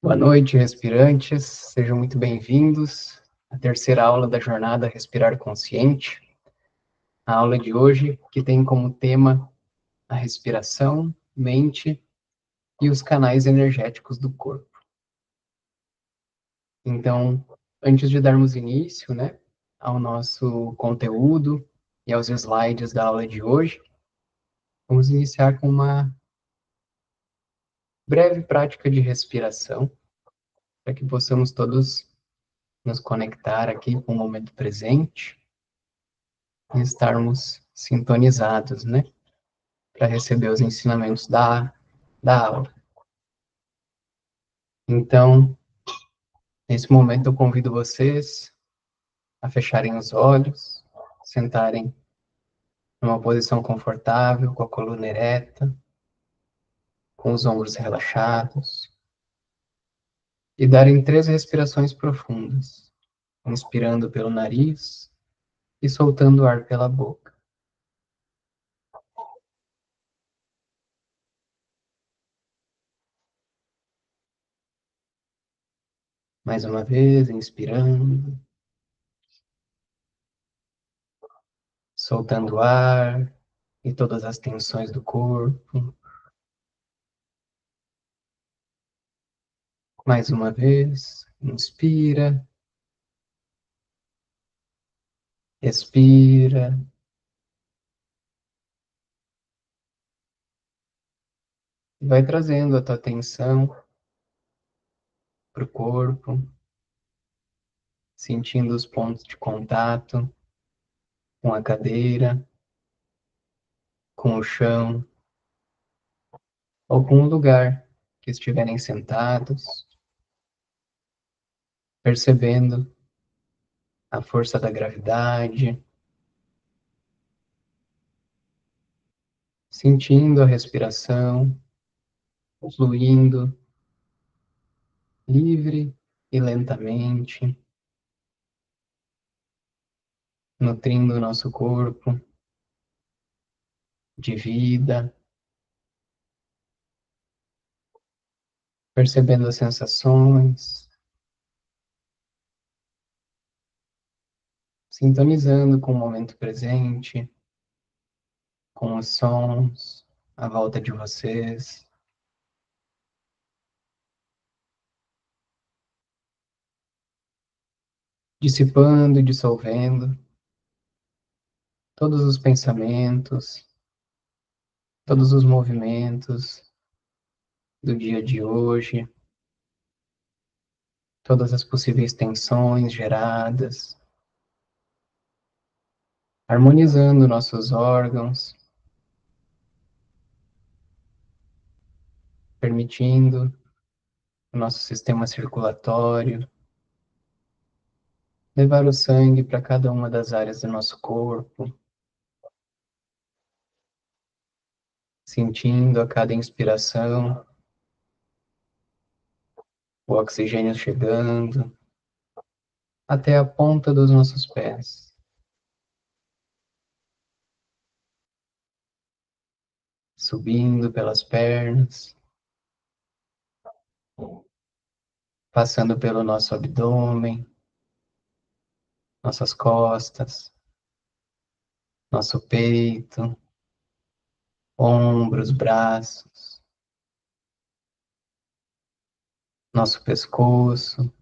Boa noite, respirantes. Sejam muito bem-vindos à terceira aula da jornada Respirar Consciente. A aula de hoje, que tem como tema a respiração, mente e os canais energéticos do corpo. Então, antes de darmos início, ao nosso conteúdo e aos slides da aula de hoje, vamos iniciar com uma breve prática de respiração, para que possamos todos nos conectar aqui com o momento presente e estarmos sintonizados, para receber os ensinamentos da aula. Então, nesse momento eu convido vocês a fecharem os olhos, sentarem numa posição confortável, com a coluna ereta, com os ombros relaxados, e darem 3 respirações profundas, inspirando pelo nariz e soltando o ar pela boca. Mais uma vez, inspirando, soltando o ar e todas as tensões do corpo. Mais uma vez, inspira, expira, e vai trazendo a tua atenção para o corpo, sentindo os pontos de contato com a cadeira, com o chão, ou com o lugar que estiverem sentados, percebendo a força da gravidade, sentindo a respiração, fluindo livre e lentamente, nutrindo o nosso corpo de vida, percebendo as sensações, sintonizando com o momento presente, com os sons à volta de vocês, dissipando e dissolvendo todos os pensamentos, todos os movimentos do dia de hoje, todas as possíveis tensões geradas, harmonizando nossos órgãos, permitindo o nosso sistema circulatório levar o sangue para cada uma das áreas do nosso corpo, sentindo a cada inspiração o oxigênio chegando até a ponta dos nossos pés, subindo pelas pernas, passando pelo nosso abdômen, nossas costas, nosso peito, ombros, braços, nosso pescoço,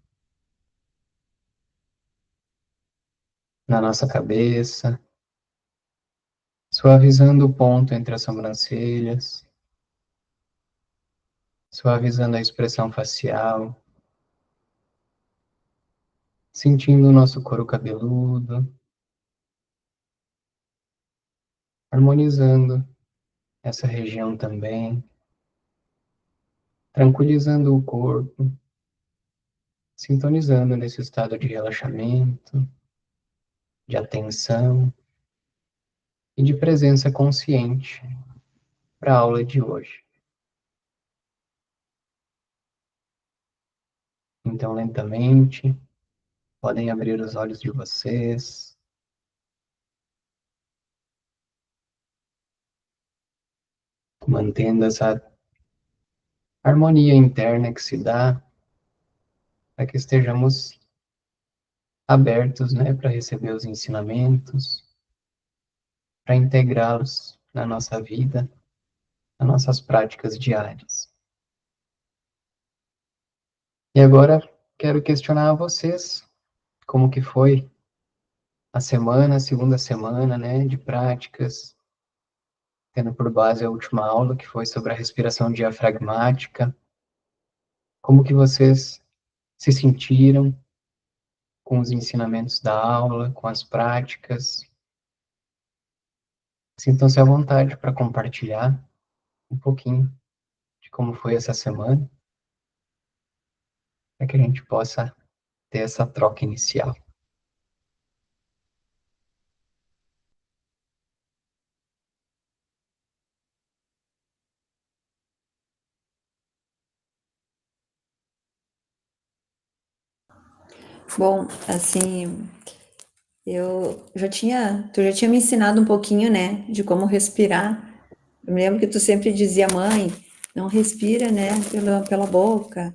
na nossa cabeça, suavizando o ponto entre as sobrancelhas, suavizando a expressão facial, sentindo o nosso couro cabeludo, harmonizando essa região também, tranquilizando o corpo, sintonizando nesse estado de relaxamento, de atenção e de presença consciente para a aula de hoje. Então, lentamente, podem abrir os olhos de vocês, mantendo essa harmonia interna que se dá para que estejamos abertos, né, para receber os ensinamentos, para integrá-los na nossa vida, nas nossas práticas diárias. E agora quero questionar a vocês como que foi a semana, a segunda semana, né, de práticas, tendo por base a última aula, que foi sobre a respiração diafragmática. Como que vocês se sentiram com os ensinamentos da aula, com as práticas? Sintam-se à vontade para compartilhar um pouquinho de como foi essa semana, para que a gente possa ter essa troca inicial. Bom, assim, tu já tinha me ensinado um pouquinho, né, de como respirar. Eu me lembro que tu sempre dizia, mãe, não respira, né, pela boca,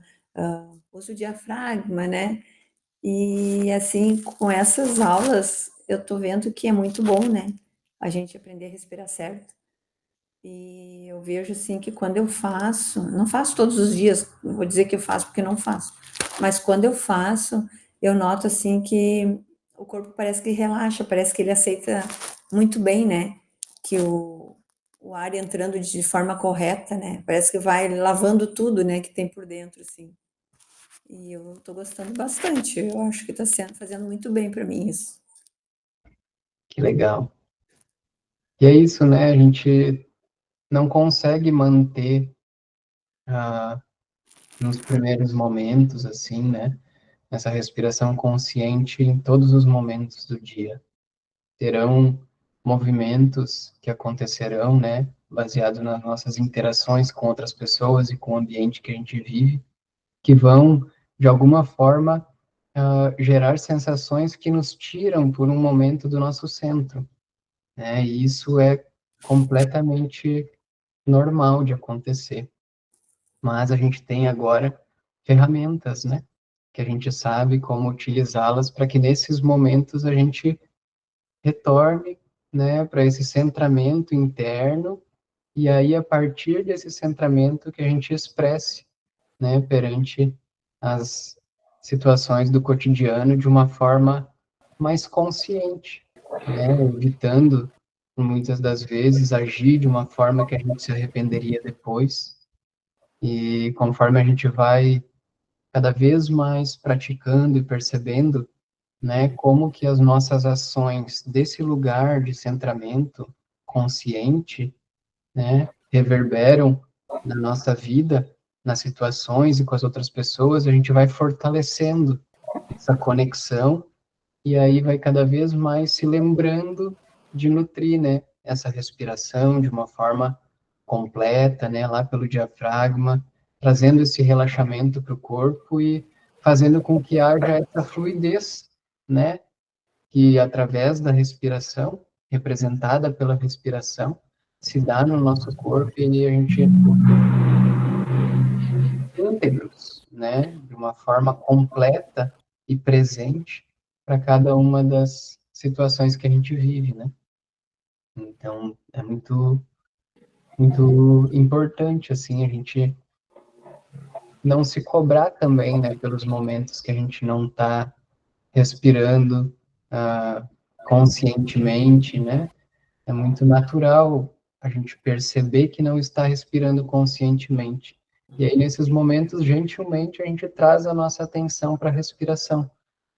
usa o diafragma, né? E assim, com essas aulas, eu tô vendo que é muito bom, né? A gente aprender a respirar certo. E eu vejo assim que quando eu faço, não faço todos os dias, não vou dizer que eu faço porque não faço, mas quando eu faço, eu noto assim que o corpo parece que relaxa, parece que ele aceita muito bem, né? Que o ar entrando de forma correta, né? Parece que vai lavando tudo, né, que tem por dentro, assim. E eu tô gostando bastante. Eu acho que tá fazendo muito bem para mim isso. Que legal. E é isso, né? A gente não consegue manter nos primeiros momentos, assim, né? Essa respiração consciente em todos os momentos do dia. Terão movimentos que acontecerão, né? Baseado nas nossas interações com outras pessoas e com o ambiente que a gente vive, que vão, de alguma forma, gerar sensações que nos tiram por um momento do nosso centro, né? E isso é completamente normal de acontecer. Mas a gente tem agora ferramentas, né? Que a gente sabe como utilizá-las para que nesses momentos a gente retorne, né, para esse centramento interno e aí a partir desse centramento que a gente expresse, né, perante as situações do cotidiano de uma forma mais consciente, né, evitando muitas das vezes agir de uma forma que a gente se arrependeria depois. E conforme a gente vai cada vez mais praticando e percebendo, né, como que as nossas ações desse lugar de centramento consciente, né, reverberam na nossa vida, nas situações e com as outras pessoas, a gente vai fortalecendo essa conexão e aí vai cada vez mais se lembrando de nutrir, né, essa respiração de uma forma completa, né, lá pelo diafragma, trazendo esse relaxamento para o corpo e fazendo com que haja essa fluidez, né, que através da respiração, representada pela respiração, se dá no nosso corpo e a gente íntegros, né, de uma forma completa e presente para cada uma das situações que a gente vive, né? Então, é muito importante, assim, a gente não se cobrar também, né, pelos momentos que a gente não está respirando conscientemente, né? É muito natural a gente perceber que não está respirando conscientemente. E aí, nesses momentos, gentilmente, a gente traz a nossa atenção para a respiração,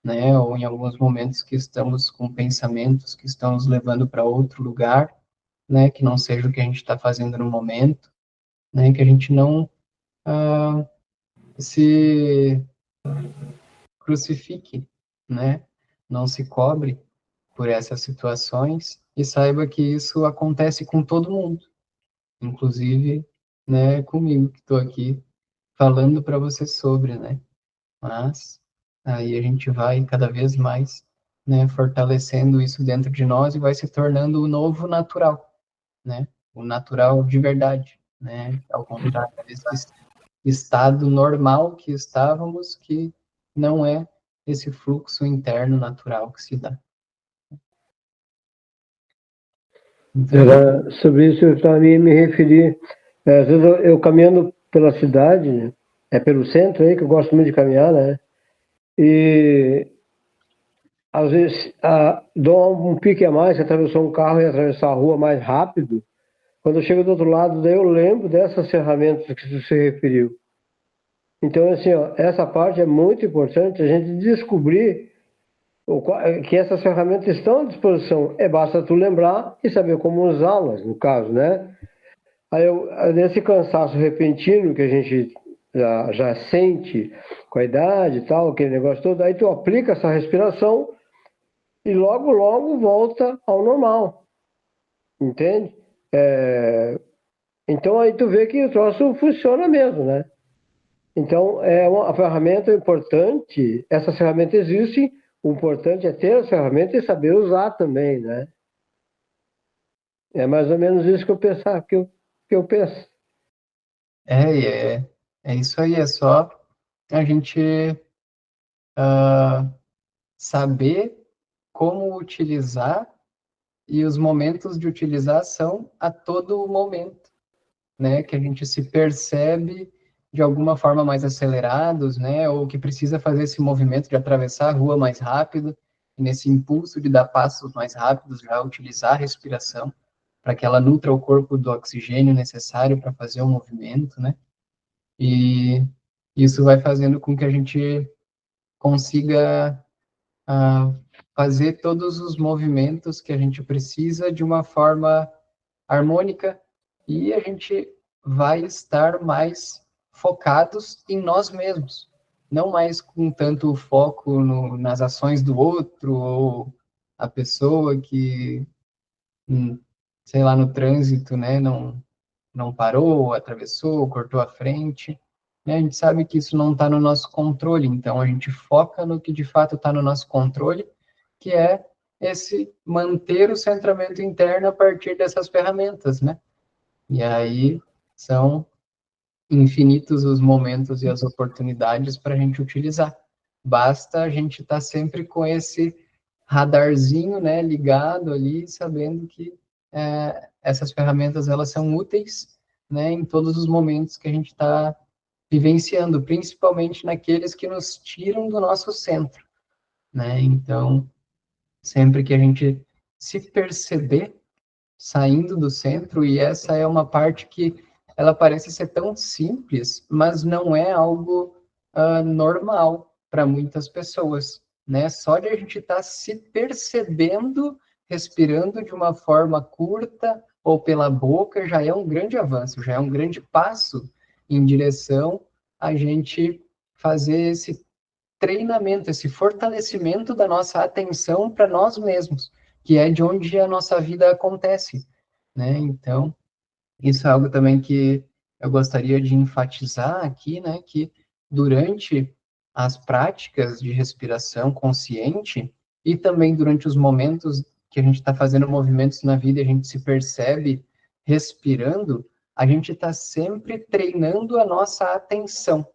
né? Ou em alguns momentos que estamos com pensamentos que estão nos levando para outro lugar, né? Que não seja o que a gente está fazendo no momento, né? Que a gente não se crucifique, né? Não se cobre por essas situações e saiba que isso acontece com todo mundo, inclusive, né, comigo que estou aqui falando para você sobre, né? Mas aí a gente vai cada vez mais, né, fortalecendo isso dentro de nós e vai se tornando o novo natural, né? O natural de verdade, né? Ao contrário desse estado normal que estávamos, que não é esse fluxo interno natural que se dá. Então, Era sobre isso que eu também me referi. Às vezes eu caminhando pela cidade, né? Pelo centro aí, que eu gosto muito de caminhar, né? E às vezes dou um pique a mais, atravessou um carro e atravessar a rua mais rápido. Quando eu chego do outro lado, daí eu lembro dessas ferramentas que você se referiu. Então, assim, ó, essa parte é muito importante, a gente descobrir que essas ferramentas estão à disposição. Basta tu lembrar e saber como usá-las, no caso, né? Nesse cansaço repentino que a gente já sente com a idade e tal, aquele negócio todo, aí tu aplica essa respiração e logo, logo volta ao normal, entende? Então aí tu vê que o troço funciona mesmo, né? Então é uma ferramenta importante, essas ferramentas existem, o importante é ter as ferramentas e saber usar também, né? É mais ou menos isso que eu pensava, que eu penso. é isso aí, é só a gente saber como utilizar, e os momentos de utilização a todo momento, né? Que a gente se percebe de alguma forma mais acelerados, né? Ou que precisa fazer esse movimento de atravessar a rua mais rápido, e nesse impulso de dar passos mais rápidos, já utilizar a respiração para que ela nutra o corpo do oxigênio necessário para fazer o movimento, né? E isso vai fazendo com que a gente consiga fazer todos os movimentos que a gente precisa de uma forma harmônica, e a gente vai estar mais focados em nós mesmos, não mais com tanto foco nas ações do outro, ou a pessoa que, sei lá, no trânsito, né, não parou, atravessou, cortou a frente, né? A gente sabe que isso não está no nosso controle, então a gente foca no que de fato está no nosso controle, que é esse manter o centramento interno a partir dessas ferramentas, né? E aí são infinitos os momentos e as oportunidades para a gente utilizar. Basta a gente estar sempre com esse radarzinho, né, ligado ali, sabendo que essas ferramentas elas são úteis, né, em todos os momentos que a gente está vivenciando, principalmente naqueles que nos tiram do nosso centro, né? Então, sempre que a gente se perceber saindo do centro, e essa é uma parte que ela parece ser tão simples, mas não é algo normal para muitas pessoas, né? Só de a gente estar se percebendo, respirando de uma forma curta ou pela boca, já é um grande avanço, já é um grande passo em direção a gente fazer esse treinamento, esse fortalecimento da nossa atenção para nós mesmos, que é de onde a nossa vida acontece, né? Então, isso é algo também que eu gostaria de enfatizar aqui, né? Que durante as práticas de respiração consciente e também durante os momentos que a gente está fazendo movimentos na vida e a gente se percebe respirando, a gente está sempre treinando a nossa atenção,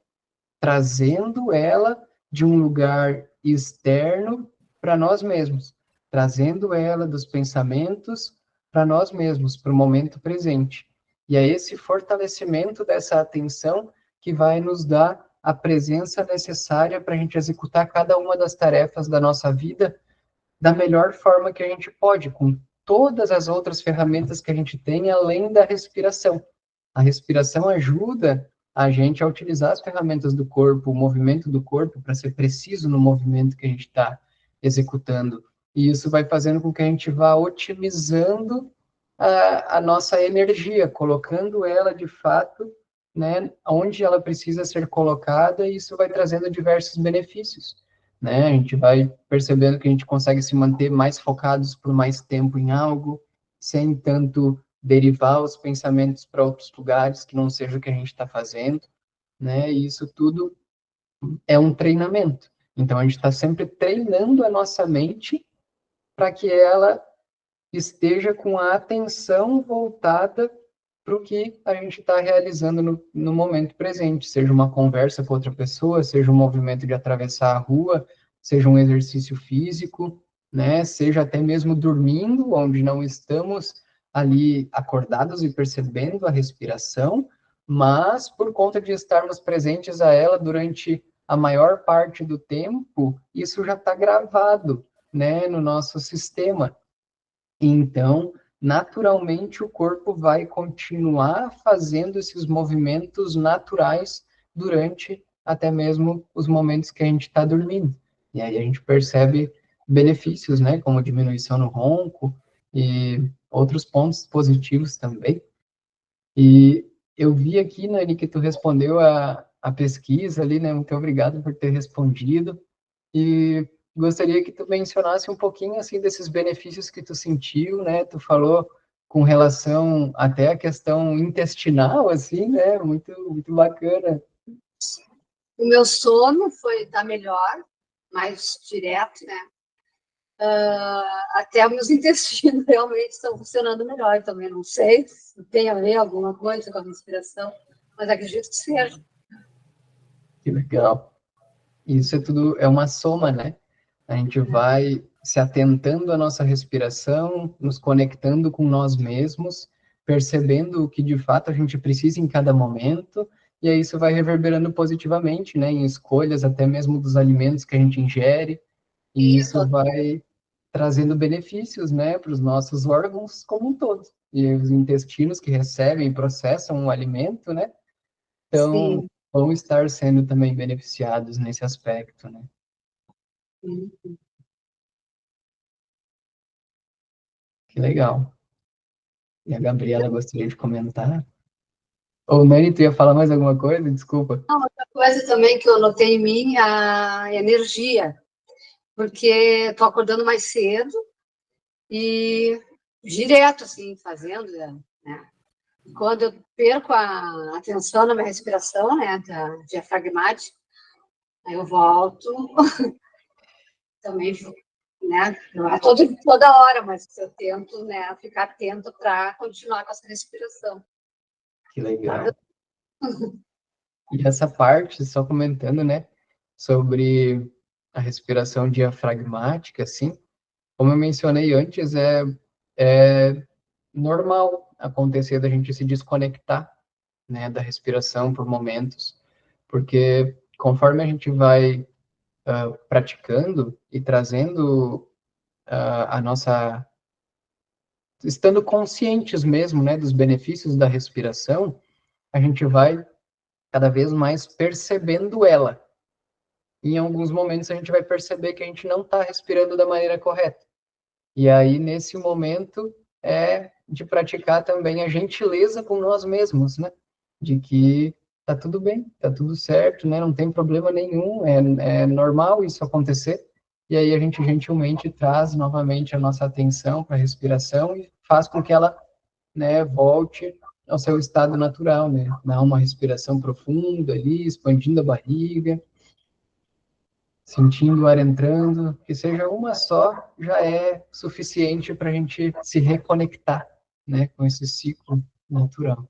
trazendo ela de um lugar externo para nós mesmos, trazendo ela dos pensamentos para nós mesmos, para o momento presente. E é esse fortalecimento dessa atenção que vai nos dar a presença necessária para a gente executar cada uma das tarefas da nossa vida da melhor forma que a gente pode, com todas as outras ferramentas que a gente tem, além da respiração. A respiração ajuda a gente a utilizar as ferramentas do corpo, o movimento do corpo, para ser preciso no movimento que a gente está executando. E isso vai fazendo com que a gente vá otimizando a nossa energia, colocando ela de fato, né, onde ela precisa ser colocada, e isso vai trazendo diversos benefícios, né? A gente vai percebendo que a gente consegue se manter mais focados por mais tempo em algo, sem tanto derivar os pensamentos para outros lugares que não seja o que a gente está fazendo, né? E isso tudo é um treinamento. Então, a gente está sempre treinando a nossa mente para que ela esteja com a atenção voltada para o que a gente está realizando no momento presente, seja uma conversa com outra pessoa, seja um movimento de atravessar a rua, seja um exercício físico, né, seja até mesmo dormindo, onde não estamos ali acordados e percebendo a respiração, mas por conta de estarmos presentes a ela durante a maior parte do tempo, isso já está gravado, né, no nosso sistema. Então, naturalmente, o corpo vai continuar fazendo esses movimentos naturais durante até mesmo os momentos que a gente está dormindo. E aí a gente percebe benefícios, né, como diminuição no ronco e outros pontos positivos também. E eu vi aqui, Nani, que tu respondeu a pesquisa ali, né? Muito obrigado por ter respondido. E gostaria que tu mencionasse um pouquinho, assim, desses benefícios que tu sentiu, né? Tu falou com relação até à questão intestinal, assim, né? Muito, muito bacana. O meu sono tá melhor, mais direto, né? Até os meus intestinos realmente estão funcionando melhor também. Não sei se tem a ver alguma coisa com a respiração, mas acredito que seja. Que legal. Isso é tudo, é uma soma, né? A gente vai se atentando à nossa respiração, nos conectando com nós mesmos, percebendo o que de fato a gente precisa em cada momento, e aí isso vai reverberando positivamente, né? Em escolhas até mesmo dos alimentos que a gente ingere, e isso vai trazendo benefícios, né, para os nossos órgãos como um todo. E os intestinos que recebem e processam o alimento, né? Então, Sim. vão estar sendo também beneficiados nesse aspecto, né? Que legal. E a Gabriela gostaria de comentar. Ou Nani, tu ia falar mais alguma coisa? Desculpa. Não, outra coisa também que eu notei em mim é a energia, porque estou acordando mais cedo e direto, assim, fazendo, né? Quando eu perco a atenção na minha respiração, né, da diafragmática, aí eu volto também, né, não é toda hora, mas eu tento, né, ficar atento para continuar com essa respiração. Que legal. E essa parte, só comentando, né, sobre a respiração diafragmática, assim, como eu mencionei antes, é normal acontecer da gente se desconectar, né, da respiração por momentos, porque conforme a gente vai praticando e trazendo a nossa, estando conscientes mesmo, né, dos benefícios da respiração, a gente vai cada vez mais percebendo ela. Em alguns momentos a gente vai perceber que a gente não está respirando da maneira correta. E aí, nesse momento, é de praticar também a gentileza com nós mesmos, né? De que tá tudo bem, tá tudo certo, né? Não tem problema nenhum, é normal isso acontecer. E aí a gente gentilmente traz novamente a nossa atenção para a respiração e faz com que ela, né, volte ao seu estado natural, né? Dá uma respiração profunda ali, expandindo a barriga, sentindo o ar entrando, que seja uma só, já é suficiente para a gente se reconectar, né, com esse ciclo natural.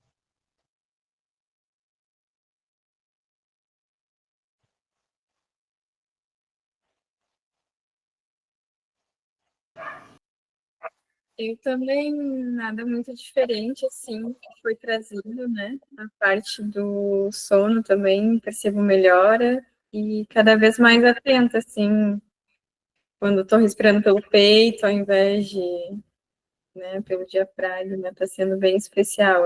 Eu também, nada muito diferente, assim, que foi trazido, né? A parte do sono também percebo melhora e cada vez mais atenta, assim, quando estou respirando pelo peito, ao invés de, né, pelo diafragma, está sendo bem especial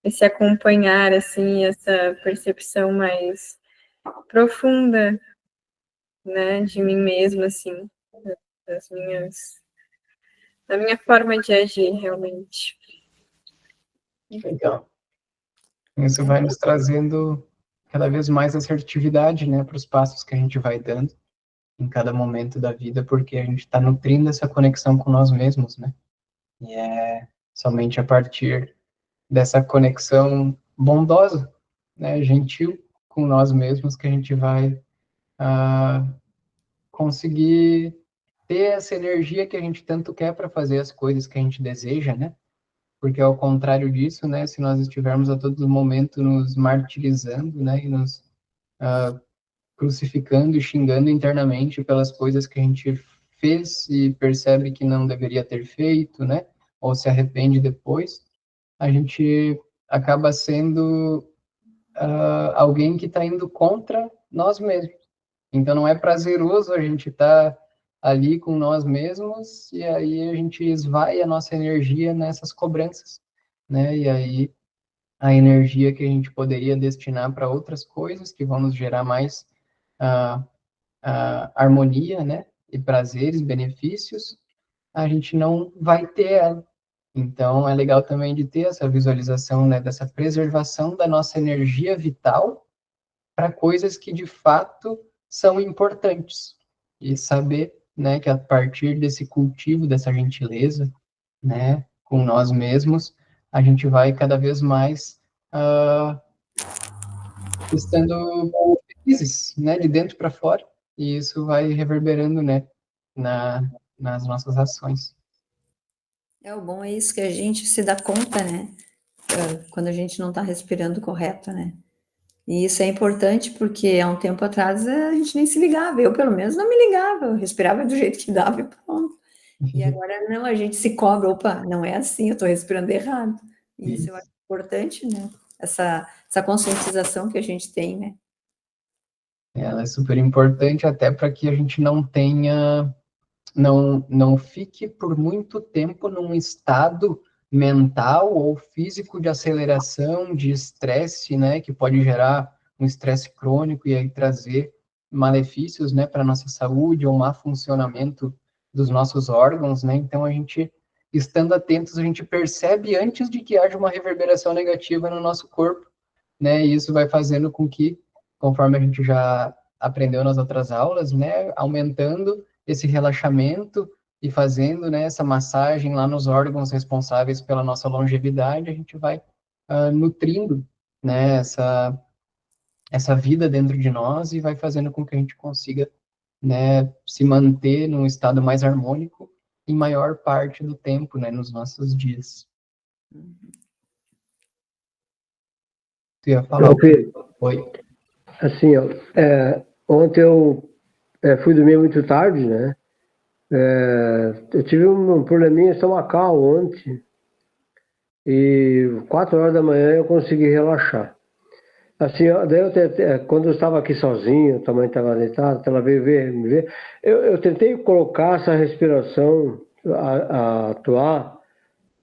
esse acompanhar, assim, essa percepção mais profunda, né, de mim mesma, assim, das minhas, da minha forma de agir, realmente. Legal. Isso vai nos trazendo cada vez mais assertividade, né, para os passos que a gente vai dando em cada momento da vida, porque a gente está nutrindo essa conexão com nós mesmos, né? E é somente a partir dessa conexão bondosa, né, gentil com nós mesmos que a gente vai conseguir ter essa energia que a gente tanto quer para fazer as coisas que a gente deseja, né? porque ao contrário disso, né, se nós estivermos a todo momento nos martirizando, né, e nos crucificando e xingando internamente pelas coisas que a gente fez e percebe que não deveria ter feito, né, ou se arrepende depois, a gente acaba sendo alguém que está indo contra nós mesmos. Então não é prazeroso a gente estar ali com nós mesmos e aí a gente esvai a nossa energia nessas cobranças, né? E aí a energia que a gente poderia destinar para outras coisas que vão nos gerar mais harmonia, né? E prazeres, benefícios, a gente não vai ter ela. Então, é legal também de ter essa visualização, né, dessa preservação da nossa energia vital para coisas que, de fato, são importantes. E saber, né, que a partir desse cultivo, dessa gentileza, né, com nós mesmos, a gente vai cada vez mais estando felizes, né, de dentro para fora. E isso vai reverberando, né, nas nossas ações. O bom é isso, que a gente se dá conta, né? Quando a gente não está respirando correto, né? E isso é importante porque há um tempo atrás a gente nem se ligava. Eu, pelo menos, não me ligava. Eu respirava do jeito que dava e pronto. E agora não, a gente se cobra. Opa, não é assim, eu estou respirando errado. E isso eu acho importante, né? Essa conscientização que a gente tem, né? Ela é super importante até para que a gente não tenha, não fique por muito tempo num estado mental ou físico de aceleração, de estresse, né, que pode gerar um estresse crônico e aí trazer malefícios, né, para nossa saúde ou má funcionamento dos nossos órgãos, né? Então a gente, estando atentos, a gente percebe antes de que haja uma reverberação negativa no nosso corpo, né? E isso vai fazendo com que, conforme a gente já aprendeu nas outras aulas, né, aumentando esse relaxamento e fazendo, né, essa massagem lá nos órgãos responsáveis pela nossa longevidade, a gente vai nutrindo, né, essa vida dentro de nós e vai fazendo com que a gente consiga, né, se manter num estado mais harmônico em maior parte do tempo, né, nos nossos dias. Tu ia falar? Oi. Assim, ó, ontem eu fui dormir muito tarde, né? Eu tive um probleminha estomacal ontem e 4 horas da manhã eu consegui relaxar. Assim, daí quando eu estava aqui sozinho, a mãe estava deitada, ela veio me ver. Eu tentei colocar essa respiração, a atuar,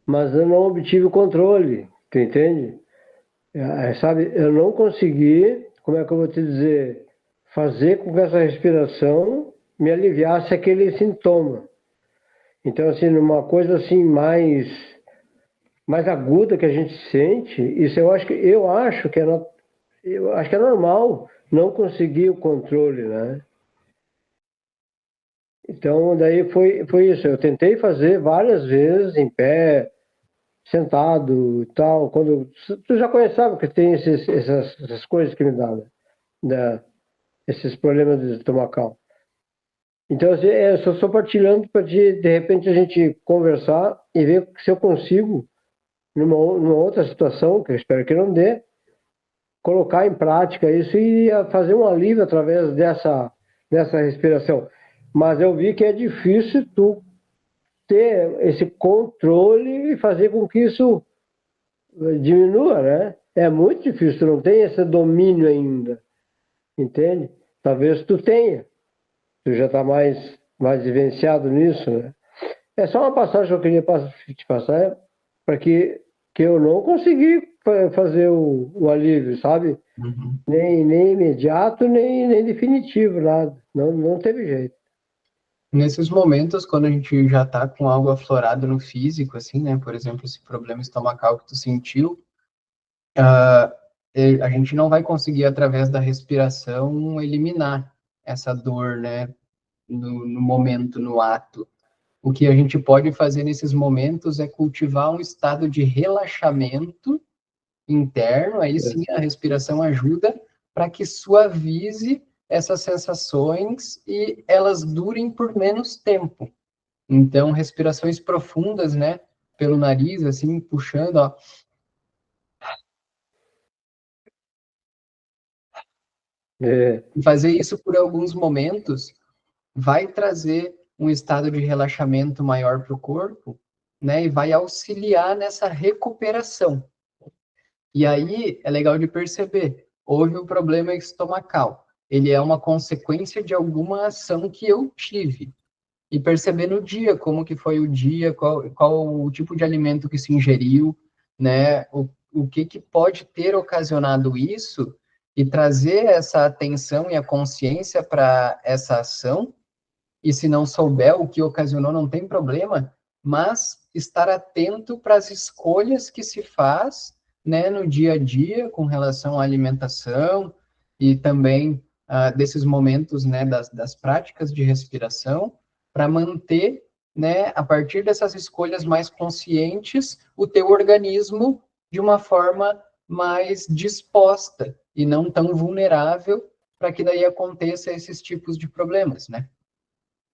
mas eu não obtive o controle, tu entende? Sabe, eu não consegui, como é que eu vou te dizer, fazer com que essa respiração me aliviasse aquele sintoma. Então, assim, numa coisa assim mais aguda que a gente sente, isso eu acho que é normal não conseguir o controle, né? Então, daí foi isso. Eu tentei fazer várias vezes em pé, sentado e tal. Tu já conhece, sabe, que tem essas coisas que me dão, né? Esses problemas de estomacal. Então, assim, eu só estou partilhando para de repente a gente conversar e ver se eu consigo, numa outra situação, que eu espero que não dê, colocar em prática isso e fazer um alívio através dessa respiração. Mas eu vi que é difícil tu ter esse controle e fazer com que isso diminua, né? É muito difícil, tu não tem esse domínio ainda, entende? Talvez tu tenha, tu já está mais vivenciado nisso, né? É só uma passagem que eu queria te passar para que eu não consegui fazer o alívio, sabe? Uhum. Nem imediato, nem definitivo, nada. Não teve jeito. Nesses momentos, quando a gente já tá com algo aflorado no físico, assim, né? Por exemplo, esse problema estomacal que tu sentiu, a gente não vai conseguir, através da respiração, eliminar essa dor, né? No momento, no ato. O que a gente pode fazer nesses momentos é cultivar um estado de relaxamento interno, aí sim a respiração ajuda para que suavize essas sensações e elas durem por menos tempo. Então, respirações profundas, né, pelo nariz, assim, puxando, ó. E fazer isso por alguns momentos vai trazer um estado de relaxamento maior para o corpo, né? E vai auxiliar nessa recuperação. E aí é legal de perceber, houve um problema estomacal. Ele é uma consequência de alguma ação que eu tive. E perceber no dia como que foi o dia, qual o tipo de alimento que se ingeriu, né? O que pode ter ocasionado isso e trazer essa atenção e a consciência para essa ação. E se não souber o que ocasionou, não tem problema, mas estar atento para as escolhas que se faz, né, no dia a dia com relação à alimentação e também desses momentos, né, das práticas de respiração, para manter, né, a partir dessas escolhas mais conscientes, o teu organismo de uma forma mais disposta e não tão vulnerável para que daí aconteça esses tipos de problemas, né?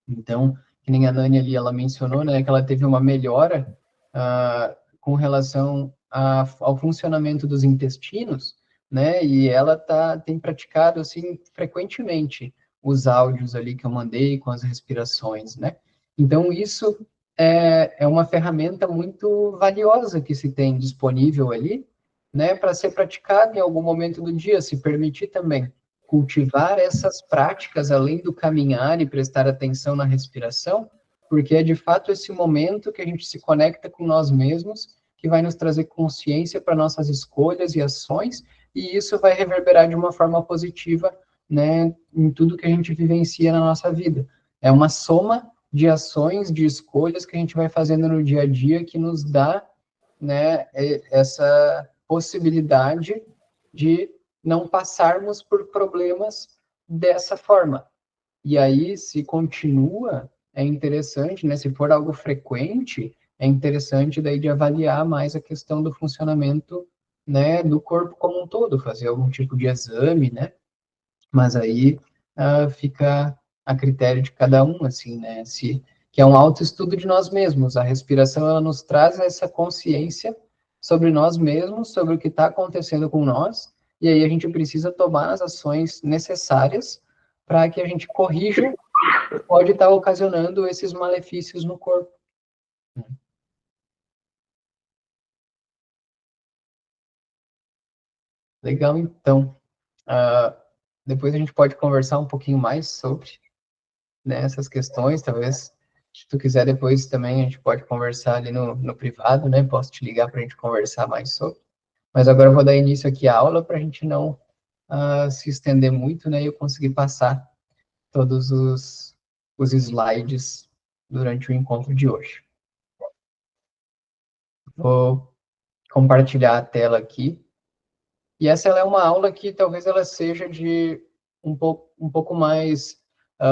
Então, que nem a Nani ali, ela mencionou, né, que ela teve uma melhora com relação ao funcionamento dos intestinos, né, e ela tem praticado, assim, frequentemente os áudios ali que eu mandei com as respirações, né. Então, isso é uma ferramenta muito valiosa que se tem disponível ali, né, para ser praticada em algum momento do dia, se permitir também cultivar essas práticas além do caminhar e prestar atenção na respiração, porque é de fato esse momento que a gente se conecta com nós mesmos, que vai nos trazer consciência para nossas escolhas e ações, e isso vai reverberar de uma forma positiva, né, em tudo que a gente vivencia na nossa vida. É uma soma de ações, de escolhas que a gente vai fazendo no dia a dia que nos dá, né, essa possibilidade de não passarmos por problemas dessa forma. E aí, se continua, é interessante, né? Se for algo frequente, é interessante daí de avaliar mais a questão do funcionamento, né, do corpo como um todo, fazer algum tipo de exame, né? Mas aí fica a critério de cada um, assim, né? Que é um autoestudo de nós mesmos. A respiração, ela nos traz essa consciência sobre nós mesmos, sobre o que está acontecendo com nós, e aí a gente precisa tomar as ações necessárias para que a gente corrija o que pode estar ocasionando esses malefícios no corpo. Legal, então. Depois a gente pode conversar um pouquinho mais sobre, né, essas questões, talvez, se tu quiser depois também a gente pode conversar ali no privado, né, posso te ligar para a gente conversar mais sobre. Mas agora eu vou dar início aqui à aula para a gente não se estender muito, né, e eu conseguir passar todos os slides durante o encontro de hoje. Vou compartilhar a tela aqui. E essa ela é uma aula que talvez ela seja de um pouco mais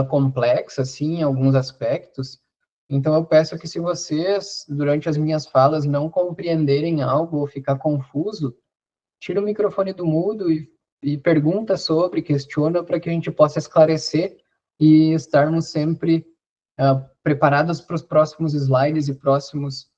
complexa, assim, em alguns aspectos. Então, eu peço que se vocês, durante as minhas falas, não compreenderem algo ou ficar confuso, tira o microfone do mudo e pergunta sobre, questiona, para que a gente possa esclarecer e estarmos sempre preparados para os próximos slides e próximos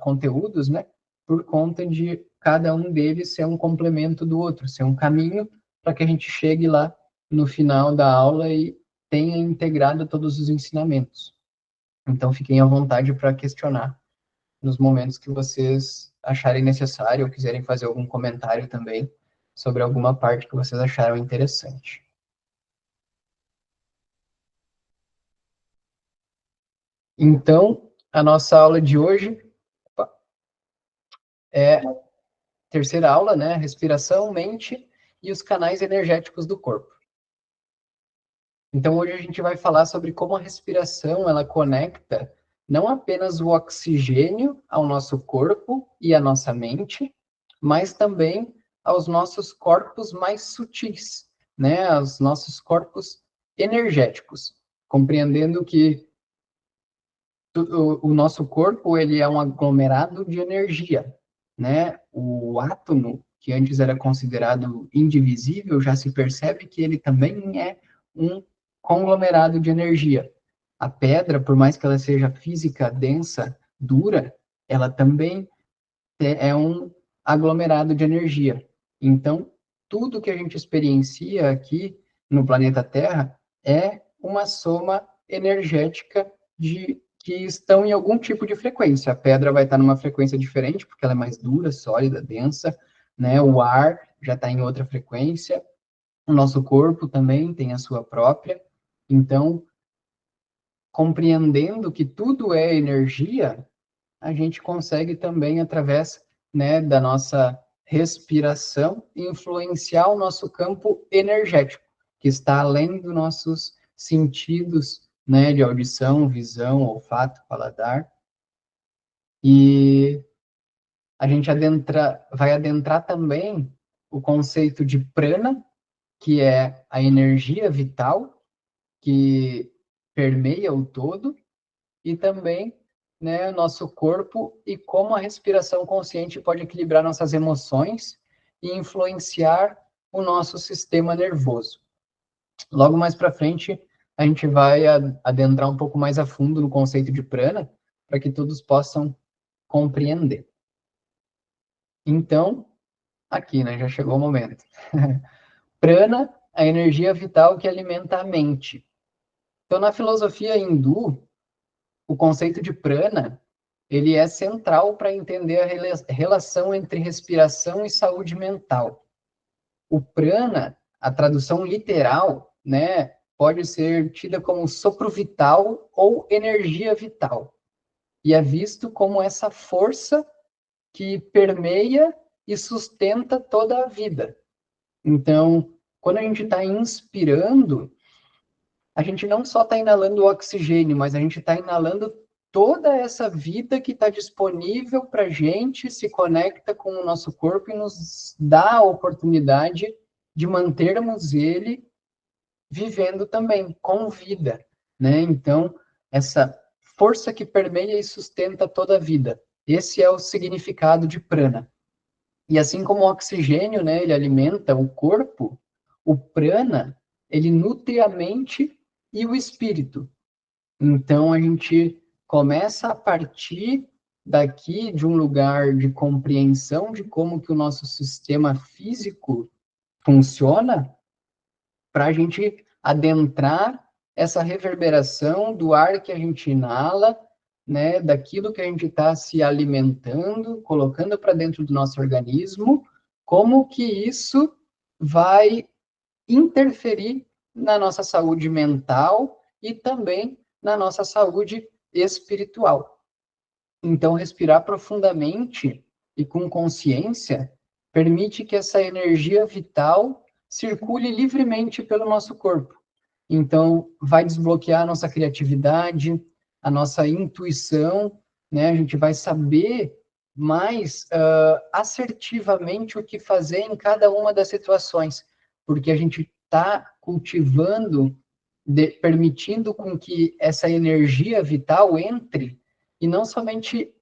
conteúdos, né? Por conta de cada um deles ser um complemento do outro, ser um caminho para que a gente chegue lá no final da aula e tenha integrado todos os ensinamentos. Então, fiquem à vontade para questionar nos momentos que vocês acharem necessário ou quiserem fazer algum comentário também sobre alguma parte que vocês acharam interessante. Então, a nossa aula de hoje é a terceira aula, né? Respiração, mente e os canais energéticos do corpo. Então, hoje a gente vai falar sobre como a respiração, ela conecta não apenas o oxigênio ao nosso corpo e à nossa mente, mas também aos nossos corpos mais sutis, né? Aos nossos corpos energéticos, compreendendo que o nosso corpo, ele é um aglomerado de energia, né? O átomo, que antes era considerado indivisível, já se percebe que ele também é um conglomerado de energia. A pedra, por mais que ela seja física, densa, dura, ela também é um aglomerado de energia. Então, tudo que a gente experiencia aqui no planeta Terra é uma soma energética que estão em algum tipo de frequência. A pedra vai estar numa frequência diferente, porque ela é mais dura, sólida, densa, né? O ar já está em outra frequência. O nosso corpo também tem a sua própria. Então, compreendendo que tudo é energia, a gente consegue também, através, né, da nossa respiração, influenciar o nosso campo energético, que está além dos nossos sentidos, né, de audição, visão, olfato, paladar. E a gente vai adentrar também o conceito de prana, que é a energia vital que permeia o todo, e também, né, nosso corpo e como a respiração consciente pode equilibrar nossas emoções e influenciar o nosso sistema nervoso. Logo mais para frente, a gente vai adentrar um pouco mais a fundo no conceito de prana, para que todos possam compreender. Então, aqui, né, já chegou o momento. Prana, a energia vital que alimenta a mente. Então, na filosofia hindu, o conceito de prana, ele é central para entender a relação entre respiração e saúde mental. O prana, a tradução literal, né, pode ser tida como sopro vital ou energia vital. E é visto como essa força que permeia e sustenta toda a vida. Então, quando a gente está inspirando, a gente não só está inalando o oxigênio, mas a gente está inalando toda essa vida que está disponível para a gente, se conecta com o nosso corpo e nos dá a oportunidade de mantermos ele vivendo também, com vida, né? Então, essa força que permeia e sustenta toda a vida. Esse é o significado de prana. E assim como o oxigênio, né, ele alimenta o corpo, o prana, ele nutre a mente e o espírito. Então, a gente começa a partir daqui de um lugar de compreensão de como que o nosso sistema físico funciona, para a gente adentrar essa reverberação do ar que a gente inala, né, daquilo que a gente está se alimentando, colocando para dentro do nosso organismo, como que isso vai interferir na nossa saúde mental e também na nossa saúde espiritual. Então, respirar profundamente e com consciência permite que essa energia vital circule livremente pelo nosso corpo. Então, vai desbloquear a nossa criatividade, a nossa intuição, né? A gente vai saber mais assertivamente o que fazer em cada uma das situações, porque a gente está cultivando, permitindo com que essa energia vital entre, e não somente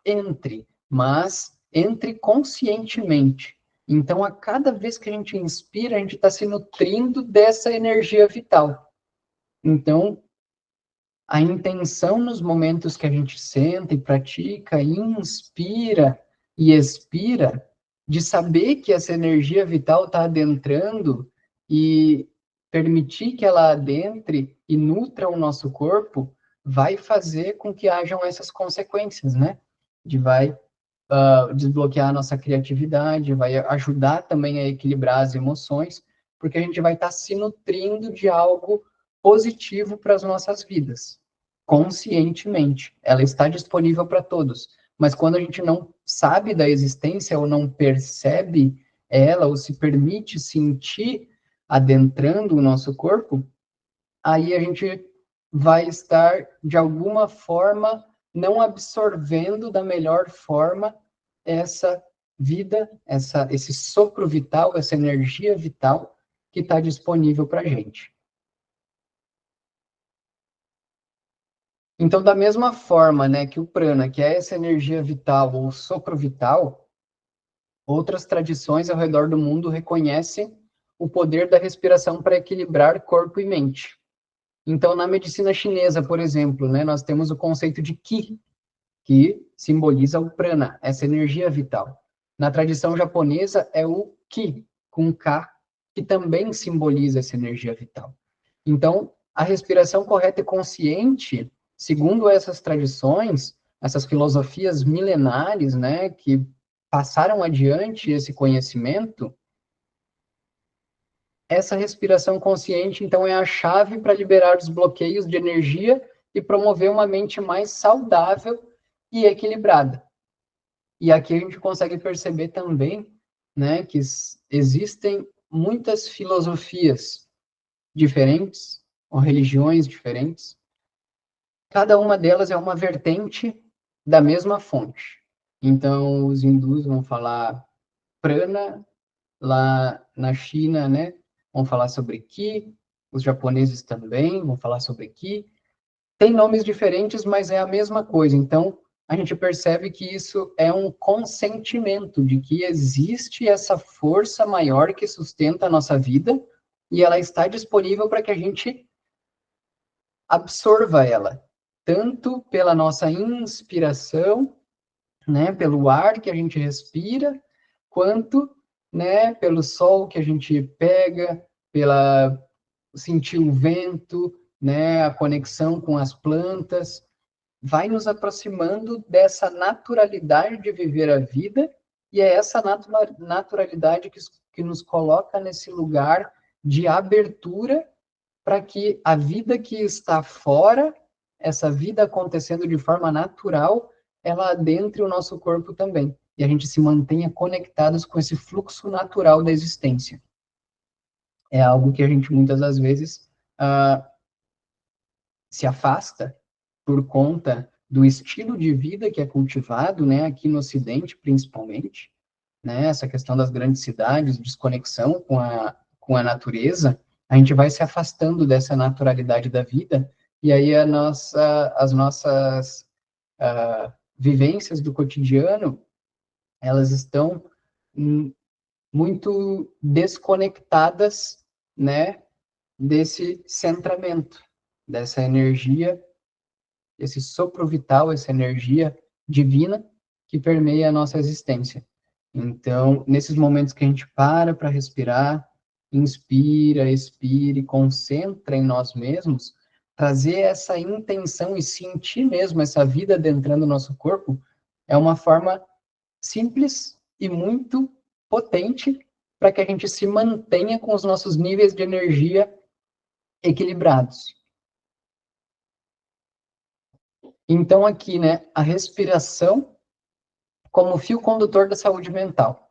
entre, mas entre conscientemente. Então, a cada vez que a gente inspira, a gente está se nutrindo dessa energia vital. Então, a intenção nos momentos que a gente senta e pratica, inspira e expira, de saber que essa energia vital está adentrando e permitir que ela adentre e nutra o nosso corpo, vai fazer com que hajam essas consequências, né? Vai desbloquear a nossa criatividade, vai ajudar também a equilibrar as emoções, porque a gente vai estar se nutrindo de algo positivo para as nossas vidas, conscientemente. Ela está disponível para todos, mas quando a gente não sabe da existência ou não percebe ela, ou se permite sentir adentrando o nosso corpo, aí a gente vai estar, de alguma forma, não absorvendo da melhor forma essa vida, esse sopro vital, essa energia vital que está disponível para a gente. Então, da mesma forma, né, que o prana, que é essa energia vital, ou sopro vital, outras tradições ao redor do mundo reconhecem o poder da respiração para equilibrar corpo e mente. Então, na medicina chinesa, por exemplo, né, nós temos o conceito de Qi, que simboliza o prana, essa energia vital. Na tradição japonesa é o ki, com K, que também simboliza essa energia vital. Então, a respiração correta e consciente, segundo essas tradições, essas filosofias milenares, né, que passaram adiante esse conhecimento, essa respiração consciente, então, é a chave para liberar os bloqueios de energia e promover uma mente mais saudável e equilibrada. E aqui a gente consegue perceber também, né, que existem muitas filosofias diferentes, ou religiões diferentes. Cada uma delas é uma vertente da mesma fonte. Então, os hindus vão falar prana, lá na China, né, vão falar sobre Ki, os japoneses também vão falar sobre Ki. Tem nomes diferentes, mas é a mesma coisa. Então, a gente percebe que isso é um consentimento de que existe essa força maior que sustenta a nossa vida e ela está disponível para que a gente absorva ela, tanto pela nossa inspiração, né, pelo ar que a gente respira, quanto, né, pelo sol que a gente pega, pela sentir o vento, né, a conexão com as plantas, vai nos aproximando dessa naturalidade de viver a vida, e é essa naturalidade que nos coloca nesse lugar de abertura para que a vida que está fora, essa vida acontecendo de forma natural, ela adentre o nosso corpo também, e a gente se mantenha conectados com esse fluxo natural da existência. É algo que a gente muitas das vezes se afasta por conta do estilo de vida que é cultivado, né, aqui no Ocidente, principalmente, né, essa questão das grandes cidades, desconexão com a natureza, a gente vai se afastando dessa naturalidade da vida, e aí as nossas vivências do cotidiano, elas estão muito desconectadas, né, desse centramento, dessa energia, esse sopro vital, essa energia divina que permeia a nossa existência. Então, nesses momentos que a gente para respirar, inspira, expira e concentra em nós mesmos, trazer essa intenção e sentir mesmo essa vida adentrando o nosso corpo, é uma forma simples e muito potente para que a gente se mantenha com os nossos níveis de energia equilibrados. Então, aqui, né, a respiração como fio condutor da saúde mental.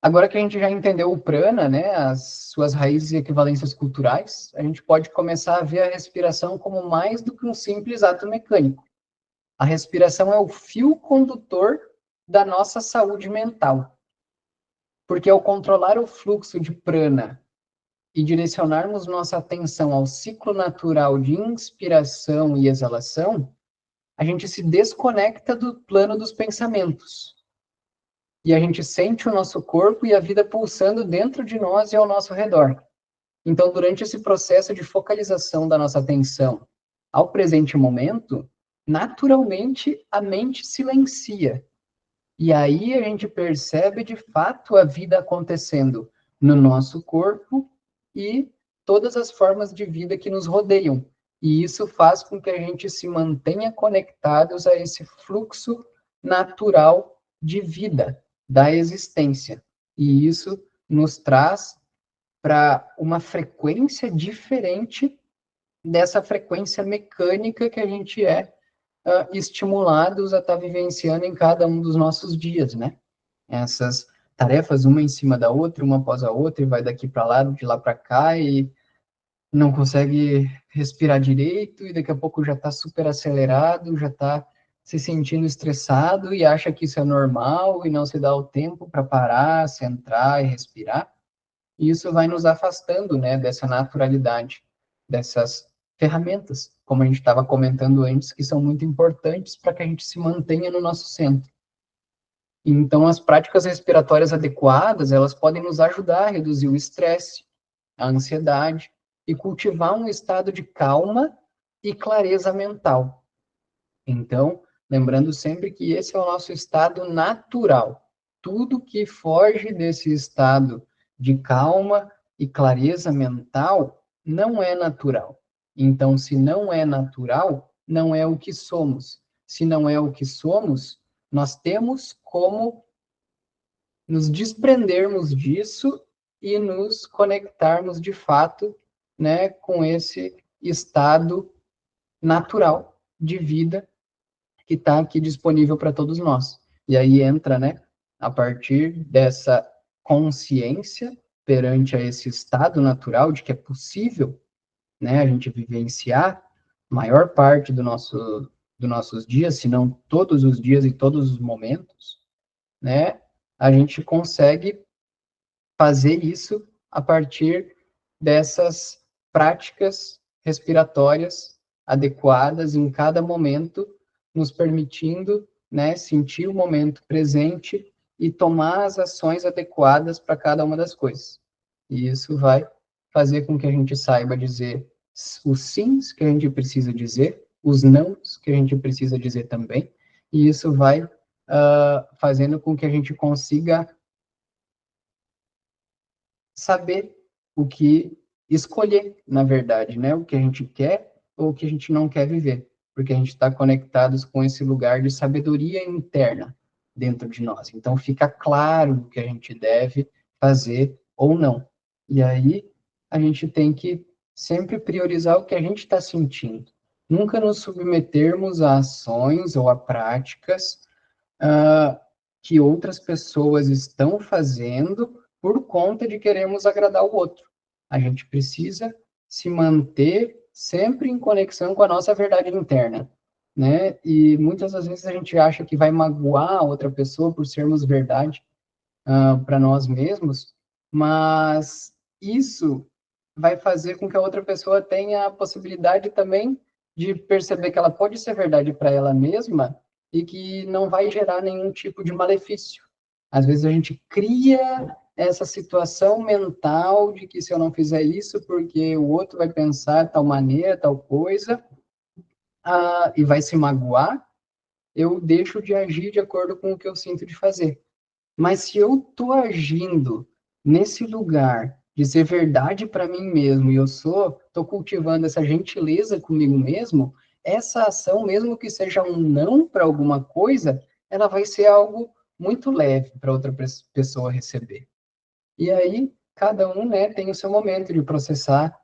Agora que a gente já entendeu o prana, né, as suas raízes e equivalências culturais, a gente pode começar a ver a respiração como mais do que um simples ato mecânico. A respiração é o fio condutor da nossa saúde mental. Porque ao controlar o fluxo de prana e direcionarmos nossa atenção ao ciclo natural de inspiração e exalação, a gente se desconecta do plano dos pensamentos. E a gente sente o nosso corpo e a vida pulsando dentro de nós e ao nosso redor. Então, durante esse processo de focalização da nossa atenção ao presente momento, naturalmente a mente silencia. E aí a gente percebe de fato a vida acontecendo no nosso corpo e todas as formas de vida que nos rodeiam. E isso faz com que a gente se mantenha conectados a esse fluxo natural de vida, da existência. E isso nos traz para uma frequência diferente dessa frequência mecânica que a gente é estimulados a estar vivenciando em cada um dos nossos dias, né? Essas tarefas, uma em cima da outra, uma após a outra, e vai daqui para lá, de lá para cá, e não consegue respirar direito, e daqui a pouco já está super acelerado, já está se sentindo estressado, e acha que isso é normal, e não se dá o tempo para parar, centrar e respirar. E isso vai nos afastando, né, dessa naturalidade, dessas ferramentas, como a gente estava comentando antes, que são muito importantes para que a gente se mantenha no nosso centro. Então, as práticas respiratórias adequadas, elas podem nos ajudar a reduzir o estresse, a ansiedade e cultivar um estado de calma e clareza mental. Então, Lembrando sempre que esse é o nosso estado natural. Tudo que foge desse estado de calma e clareza mental não é natural. Então, se não é natural, não é o que somos. Se não é o que somos, nós temos como nos desprendermos disso e nos conectarmos de fato, né, com esse estado natural de vida que está aqui disponível para todos nós. E aí entra, né, a partir dessa consciência perante a esse estado natural de que é possível, né, a gente vivenciar maior parte dos nossos dias, se não todos os dias e todos os momentos, né, a gente consegue fazer isso a partir dessas práticas respiratórias adequadas em cada momento, nos permitindo, né, sentir o momento presente e tomar as ações adequadas para cada uma das coisas. E isso vai fazer com que a gente saiba dizer os sims que a gente precisa dizer, os nãos que a gente precisa dizer também, e isso vai fazendo com que a gente consiga saber o que escolher, na verdade, né? O que a gente quer ou o que a gente não quer viver, porque a gente está conectados com esse lugar de sabedoria interna dentro de nós. Então, fica claro o que a gente deve fazer ou não. E aí, a gente tem que sempre priorizar o que a gente está sentindo. Nunca nos submetermos a ações ou a práticas que outras pessoas estão fazendo por conta de queremos agradar o outro. A gente precisa se manter sempre em conexão com a nossa verdade interna, né? E muitas das vezes a gente acha que vai magoar a outra pessoa por sermos verdade para nós mesmos, mas isso vai fazer com que a outra pessoa tenha a possibilidade também de perceber que ela pode ser verdade para ela mesma e que não vai gerar nenhum tipo de malefício. Às vezes a gente cria essa situação mental de que se eu não fizer isso, porque o outro vai pensar tal maneira, tal coisa, e vai se magoar, eu deixo de agir de acordo com o que eu sinto de fazer. Mas se eu estou agindo nesse lugar de ser verdade para mim mesmo, e eu estou cultivando essa gentileza comigo mesmo, essa ação, mesmo que seja um não para alguma coisa, ela vai ser algo muito leve para outra pessoa receber. E aí, cada um, né, tem o seu momento de processar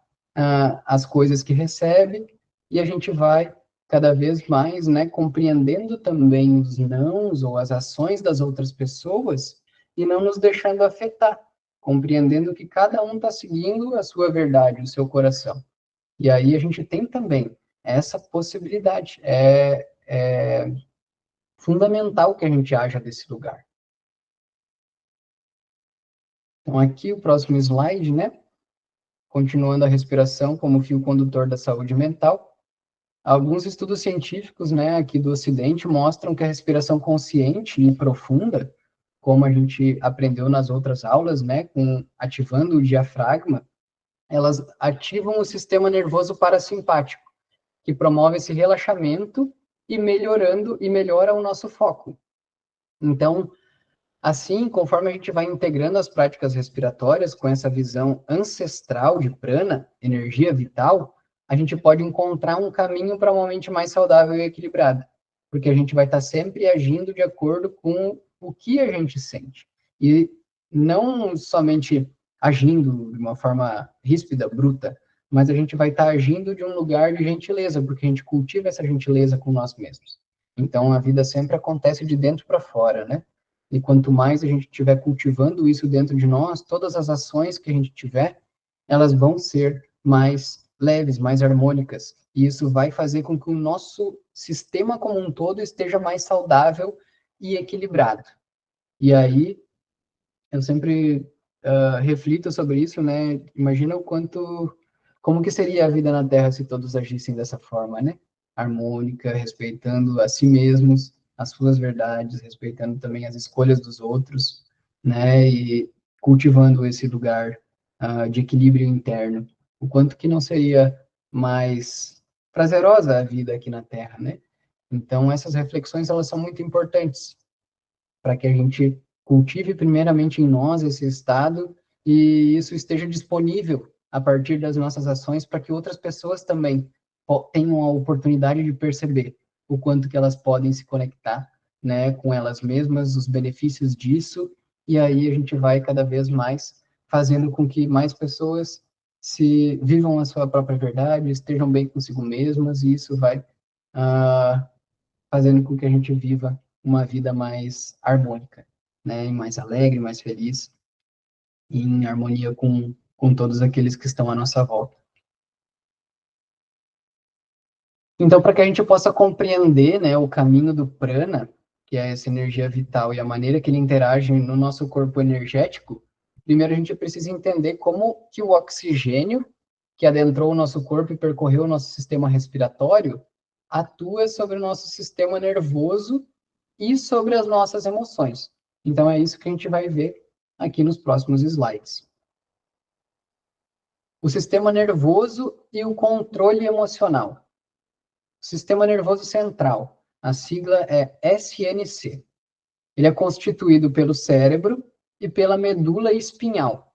as coisas que recebe, e a gente vai cada vez mais, né, compreendendo também os nãos ou as ações das outras pessoas e não nos deixando afetar, compreendendo que cada um está seguindo a sua verdade, o seu coração. E aí a gente tem também essa possibilidade. É fundamental que a gente haja desse lugar. Então, aqui o próximo slide, né? Continuando a respiração como fio condutor da saúde mental. Alguns estudos científicos, né, aqui do Ocidente, mostram que a respiração consciente e profunda, como a gente aprendeu nas outras aulas, né, ativando o diafragma, elas ativam o sistema nervoso parasimpático, que promove esse relaxamento e melhora o nosso foco. Então, assim, conforme a gente vai integrando as práticas respiratórias com essa visão ancestral de prana, energia vital, a gente pode encontrar um caminho para uma mente mais saudável e equilibrada, porque a gente vai estar sempre agindo de acordo com o que a gente sente. E não somente agindo de uma forma ríspida, bruta, mas a gente vai estar agindo de um lugar de gentileza, porque a gente cultiva essa gentileza com nós mesmos. Então, a vida sempre acontece de dentro para fora, né? E quanto mais a gente estiver cultivando isso dentro de nós, todas as ações que a gente tiver, elas vão ser mais leves, mais harmônicas. E isso vai fazer com que o nosso sistema como um todo esteja mais saudável e equilibrado. E aí, eu sempre reflito sobre isso, né? Imagina como que seria a vida na Terra se todos agissem dessa forma, né? Harmônica, respeitando a si mesmos, as suas verdades, respeitando também as escolhas dos outros, né? E cultivando esse lugar de equilíbrio interno. O quanto que não seria mais prazerosa a vida aqui na Terra, né? Então, essas reflexões, elas são muito importantes para que a gente cultive primeiramente em nós esse estado e isso esteja disponível a partir das nossas ações para que outras pessoas também tenham a oportunidade de perceber o quanto que elas podem se conectar, né, com elas mesmas, os benefícios disso, e aí a gente vai cada vez mais fazendo com que mais pessoas se vivam a sua própria verdade, estejam bem consigo mesmas, e isso vai fazendo com que a gente viva uma vida mais harmônica, né, mais alegre, mais feliz, e em harmonia com todos aqueles que estão à nossa volta. Então, para que a gente possa compreender, né, o caminho do prana, que é essa energia vital, e a maneira que ele interage no nosso corpo energético, primeiro a gente precisa entender como que o oxigênio, que adentrou o nosso corpo e percorreu o nosso sistema respiratório, atua sobre o nosso sistema nervoso e sobre as nossas emoções. Então, é isso que a gente vai ver aqui nos próximos slides. O sistema nervoso e o controle emocional. Sistema nervoso central, a sigla é SNC. Ele é constituído pelo cérebro e pela medula espinhal,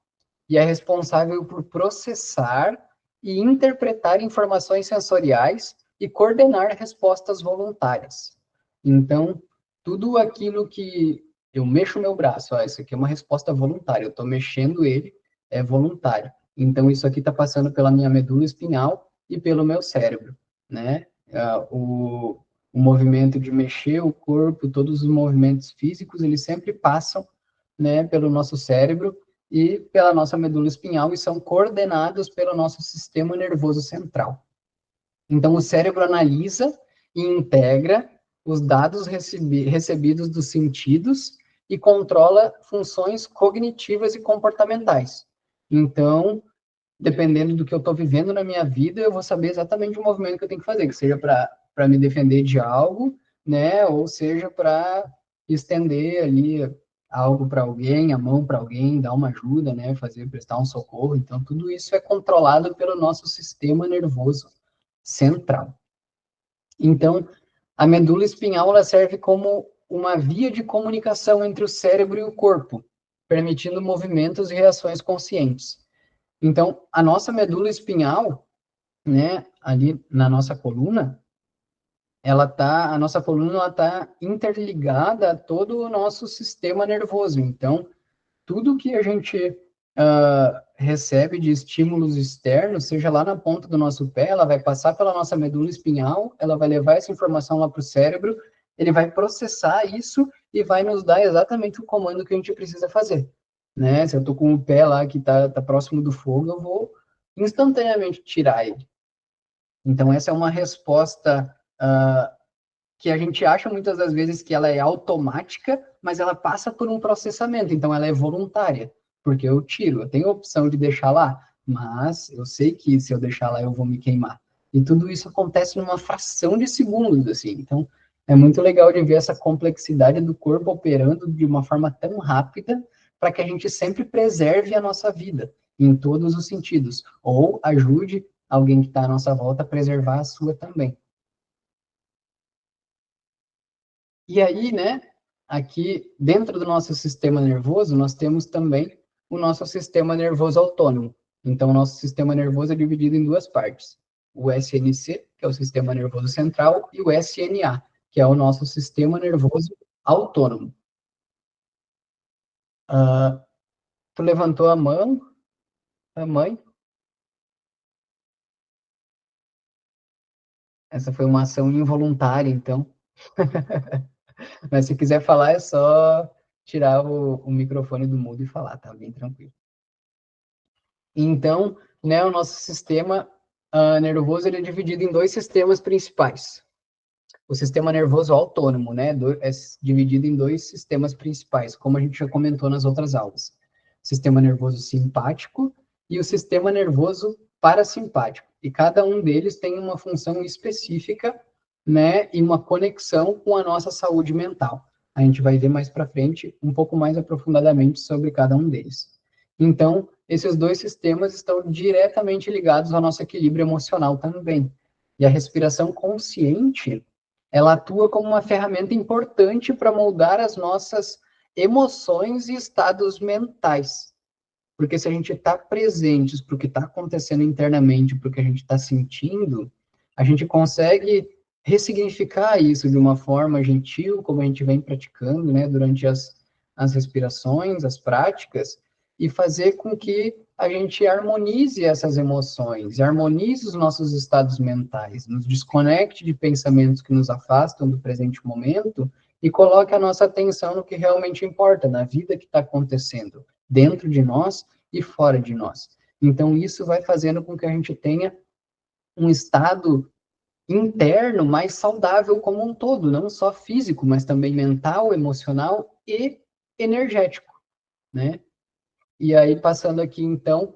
e é responsável por processar e interpretar informações sensoriais e coordenar respostas voluntárias. Então, tudo aquilo que eu mexo o meu braço, isso aqui é uma resposta voluntária, eu estou mexendo ele, é voluntário. Então, isso aqui está passando pela minha medula espinhal e pelo meu cérebro, né? O movimento de mexer o corpo, todos os movimentos físicos, eles sempre passam, né, pelo nosso cérebro e pela nossa medula espinhal e são coordenados pelo nosso sistema nervoso central. Então, o cérebro analisa e integra os dados recebidos dos sentidos e controla funções cognitivas e comportamentais. Então, dependendo do que eu estou vivendo na minha vida, eu vou saber exatamente o movimento que eu tenho que fazer, que seja para me defender de algo, né, ou seja para estender ali algo para alguém, a mão para alguém, dar uma ajuda, né, prestar um socorro. Então, tudo isso é controlado pelo nosso sistema nervoso central. Então, a medula espinhal ela serve como uma via de comunicação entre o cérebro e o corpo, permitindo movimentos e reações conscientes. Então, a nossa medula espinhal, né, ali na nossa coluna, a nossa coluna está interligada a todo o nosso sistema nervoso. Então, tudo que a gente recebe de estímulos externos, seja lá na ponta do nosso pé, ela vai passar pela nossa medula espinhal, ela vai levar essa informação lá para o cérebro, ele vai processar isso e vai nos dar exatamente o comando que a gente precisa fazer. Né? Se eu estou com o pé lá que está próximo do fogo, eu vou instantaneamente tirar ele. Então, essa é uma resposta que a gente acha muitas das vezes que ela é automática, mas ela passa por um processamento, então ela é voluntária, porque eu tiro, eu tenho a opção de deixar lá, mas eu sei que se eu deixar lá eu vou me queimar. E tudo isso acontece numa fração de segundos, assim. Então, é muito legal de ver essa complexidade do corpo operando de uma forma tão rápida para que a gente sempre preserve a nossa vida, em todos os sentidos, ou ajude alguém que está à nossa volta a preservar a sua também. E aí, né, aqui dentro do nosso sistema nervoso, nós temos também o nosso sistema nervoso autônomo. Então, o nosso sistema nervoso é dividido em duas partes. O SNC, que é o sistema nervoso central, e o SNA, que é o nosso sistema nervoso autônomo. Tu levantou a mão, a mãe? Essa foi uma ação involuntária, então. Mas se quiser falar, é só tirar o microfone do mudo e falar, tá bem tranquilo. Então, né, o nosso sistema nervoso ele é dividido em dois sistemas principais. O sistema nervoso autônomo, né, é dividido em dois sistemas principais, como a gente já comentou nas outras aulas. O sistema nervoso simpático e o sistema nervoso parasimpático. E cada um deles tem uma função específica, né, e uma conexão com a nossa saúde mental. A gente vai ver mais para frente, um pouco mais aprofundadamente sobre cada um deles. Então, esses dois sistemas estão diretamente ligados ao nosso equilíbrio emocional também. E a respiração consciente ela atua como uma ferramenta importante para moldar as nossas emoções e estados mentais. Porque se a gente está presente para o que está acontecendo internamente, para o que a gente está sentindo, a gente consegue ressignificar isso de uma forma gentil, como a gente vem praticando, né, durante as respirações, as práticas, e fazer com que a gente harmonize essas emoções, harmonize os nossos estados mentais, nos desconecte de pensamentos que nos afastam do presente momento e coloque a nossa atenção no que realmente importa, na vida que está acontecendo dentro de nós e fora de nós. Então, isso vai fazendo com que a gente tenha um estado interno mais saudável como um todo, não só físico, mas também mental, emocional e energético, né? E aí, passando aqui, então,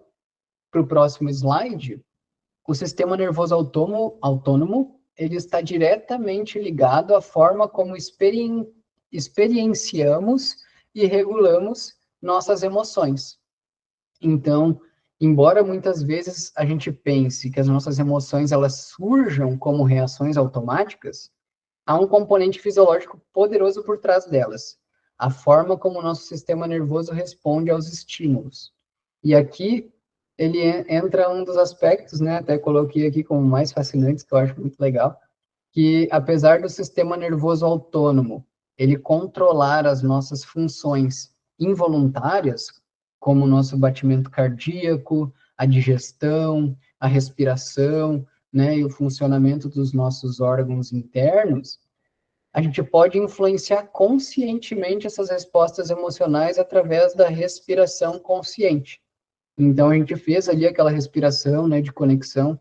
para o próximo slide, o sistema nervoso autônomo, ele está diretamente ligado à forma como experienciamos e regulamos nossas emoções. Então, embora muitas vezes a gente pense que as nossas emoções elas surjam como reações automáticas, há um componente fisiológico poderoso por trás delas, a forma como o nosso sistema nervoso responde aos estímulos. E aqui ele entra um dos aspectos, né, até coloquei aqui como mais fascinantes, que eu acho muito legal, que apesar do sistema nervoso autônomo ele controlar as nossas funções involuntárias, como o nosso batimento cardíaco, a digestão, a respiração, né, e o funcionamento dos nossos órgãos internos, a gente pode influenciar conscientemente essas respostas emocionais através da respiração consciente. Então, a gente fez ali aquela respiração, né, de conexão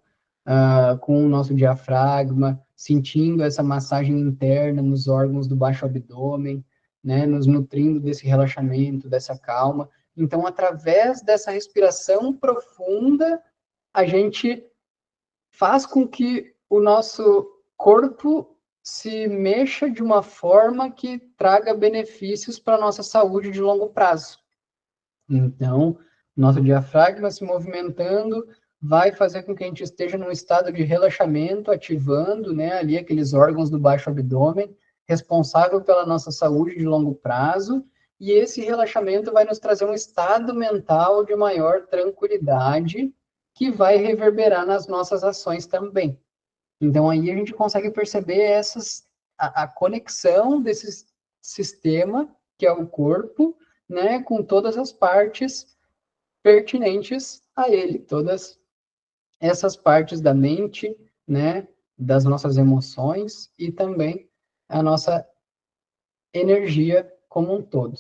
com o nosso diafragma, sentindo essa massagem interna nos órgãos do baixo abdômen, né, nos nutrindo desse relaxamento, dessa calma. Então, através dessa respiração profunda, a gente faz com que o nosso corpo se mexa de uma forma que traga benefícios para a nossa saúde de longo prazo. Então, nosso diafragma se movimentando vai fazer com que a gente esteja num estado de relaxamento, ativando, né, ali aqueles órgãos do baixo abdômen, responsável pela nossa saúde de longo prazo, e esse relaxamento vai nos trazer um estado mental de maior tranquilidade, que vai reverberar nas nossas ações também. Então, aí a gente consegue perceber a conexão desse sistema, que é o corpo, né, com todas as partes pertinentes a ele, todas essas partes da mente, né, das nossas emoções e também a nossa energia como um todo.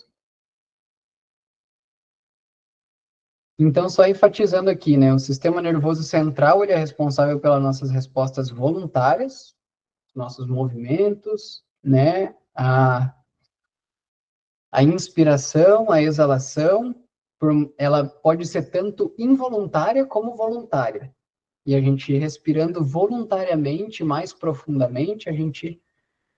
Então, só enfatizando aqui, né, o sistema nervoso central, ele é responsável pelas nossas respostas voluntárias, nossos movimentos, né, a inspiração, a exalação, ela pode ser tanto involuntária como voluntária. E a gente respirando voluntariamente, mais profundamente, a gente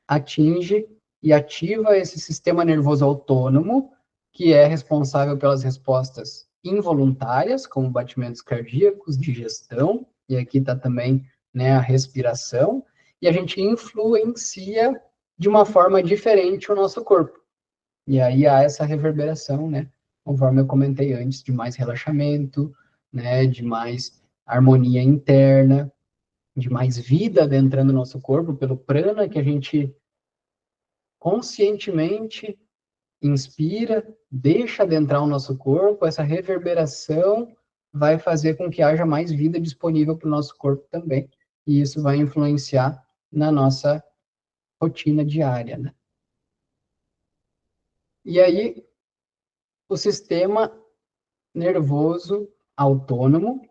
atinge e ativa esse sistema nervoso autônomo, que é responsável pelas respostas involuntárias, como batimentos cardíacos, digestão, e aqui está também, né, a respiração, e a gente influencia de uma forma diferente o nosso corpo. E aí há essa reverberação, né, conforme eu comentei antes, de mais relaxamento, né, de mais harmonia interna, de mais vida adentrando o nosso corpo, pelo prana que a gente conscientemente inspira, deixa adentrar o nosso corpo, essa reverberação vai fazer com que haja mais vida disponível para o nosso corpo também, e isso vai influenciar na nossa rotina diária, né? E aí, o sistema nervoso autônomo,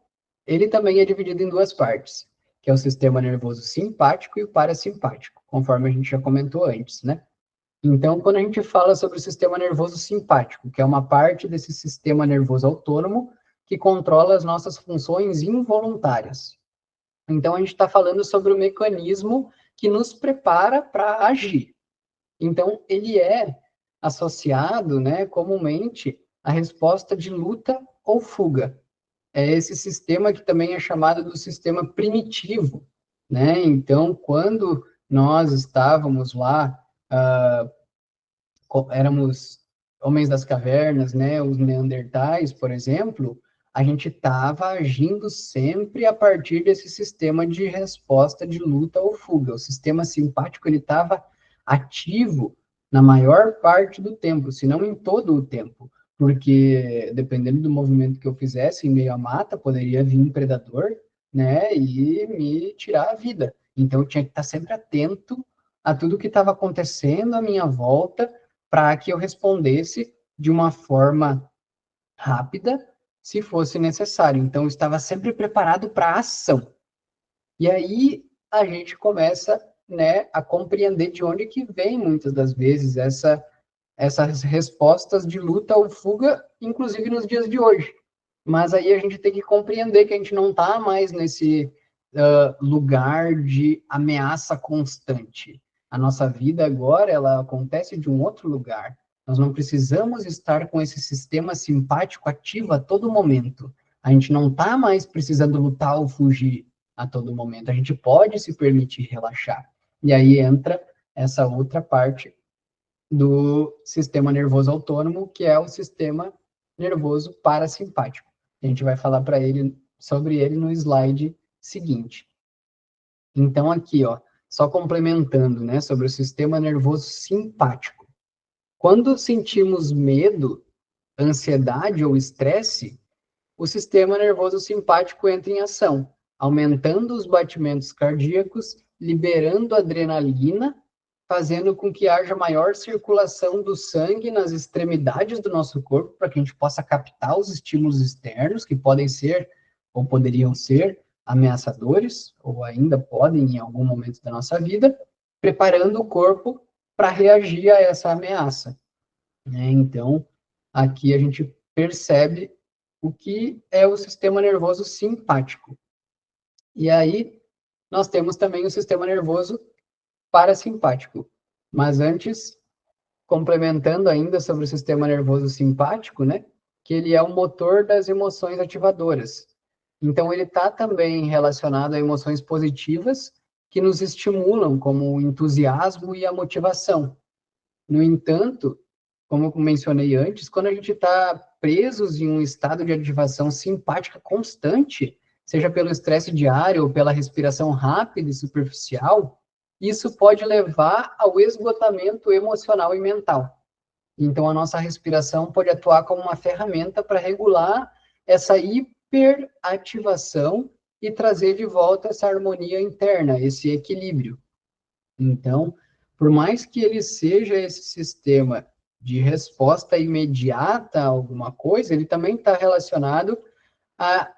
ele também é dividido em duas partes, que é o sistema nervoso simpático e o parasimpático, conforme a gente já comentou antes, né? Então, quando a gente fala sobre o sistema nervoso simpático, que é uma parte desse sistema nervoso autônomo que controla as nossas funções involuntárias. Então, a gente está falando sobre o mecanismo que nos prepara para agir. Então, ele é associado, né, comumente, à resposta de luta ou fuga. É esse sistema que também é chamado do sistema primitivo, né? Então, quando nós estávamos lá, éramos homens das cavernas, né, os neandertais, por exemplo, a gente estava agindo sempre a partir desse sistema de resposta de luta ou fuga. O sistema simpático, ele estava ativo na maior parte do tempo, se não em todo o tempo, porque dependendo do movimento que eu fizesse em meio à mata, poderia vir um predador, né, e me tirar a vida. Então eu tinha que estar sempre atento a tudo que estava acontecendo à minha volta, para que eu respondesse de uma forma rápida, se fosse necessário. Então, eu estava sempre preparado para a ação. E aí, a gente começa, né, a compreender de onde que vem, muitas das vezes, essas respostas de luta ou fuga, inclusive nos dias de hoje. Mas aí a gente tem que compreender que a gente não está mais nesse lugar de ameaça constante. A nossa vida agora, ela acontece de um outro lugar. Nós não precisamos estar com esse sistema simpático ativo a todo momento. A gente não está mais precisando lutar ou fugir a todo momento. A gente pode se permitir relaxar. E aí entra essa outra parte do sistema nervoso autônomo, que é o sistema nervoso parasimpático. A gente vai falar sobre ele no slide seguinte. Então, aqui, ó, só complementando, né, sobre o sistema nervoso simpático. Quando sentimos medo, ansiedade ou estresse, o sistema nervoso simpático entra em ação, aumentando os batimentos cardíacos, liberando adrenalina, fazendo com que haja maior circulação do sangue nas extremidades do nosso corpo, para que a gente possa captar os estímulos externos, que podem ser, ou poderiam ser, ameaçadores, ou ainda podem em algum momento da nossa vida, preparando o corpo para reagir a essa ameaça. Então, aqui a gente percebe o que é o sistema nervoso simpático. E aí, nós temos também o sistema nervoso parasimpático. Mas antes, complementando ainda sobre o sistema nervoso simpático, né, que ele é o motor das emoções ativadoras. Então, ele está também relacionado a emoções positivas que nos estimulam, como o entusiasmo e a motivação. No entanto, como eu mencionei antes, quando a gente está presos em um estado de ativação simpática constante, seja pelo estresse diário ou pela respiração rápida e superficial, isso pode levar ao esgotamento emocional e mental. Então, a nossa respiração pode atuar como uma ferramenta para regular essa hiperativação e trazer de volta essa harmonia interna, esse equilíbrio. Então, por mais que ele seja esse sistema de resposta imediata a alguma coisa, ele também está relacionado a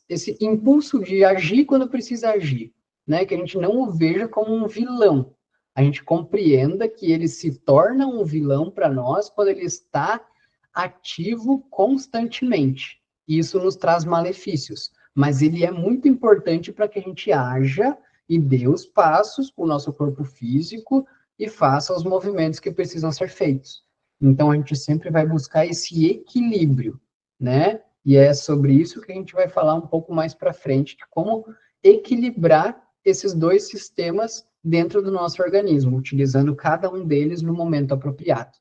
esse impulso de agir quando precisa agir, né? Que a gente não o veja como um vilão. A gente compreenda que ele se torna um vilão para nós quando ele está ativo constantemente. Isso nos traz malefícios, mas ele é muito importante para que a gente haja e dê os passos para o nosso corpo físico e faça os movimentos que precisam ser feitos. Então, a gente sempre vai buscar esse equilíbrio, né? E é sobre isso que a gente vai falar um pouco mais para frente, de como equilibrar esses dois sistemas dentro do nosso organismo, utilizando cada um deles no momento apropriado.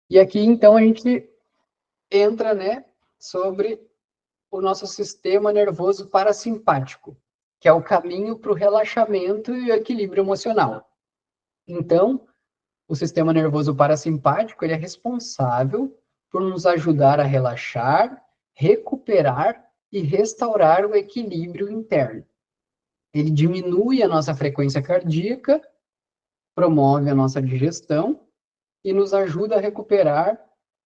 E aqui, então, a gente entra, né, sobre o nosso sistema nervoso parasimpático, que é o caminho para o relaxamento e o equilíbrio emocional. Então, o sistema nervoso parasimpático, ele é responsável por nos ajudar a relaxar, recuperar e restaurar o equilíbrio interno. Ele diminui a nossa frequência cardíaca, promove a nossa digestão e nos ajuda a recuperar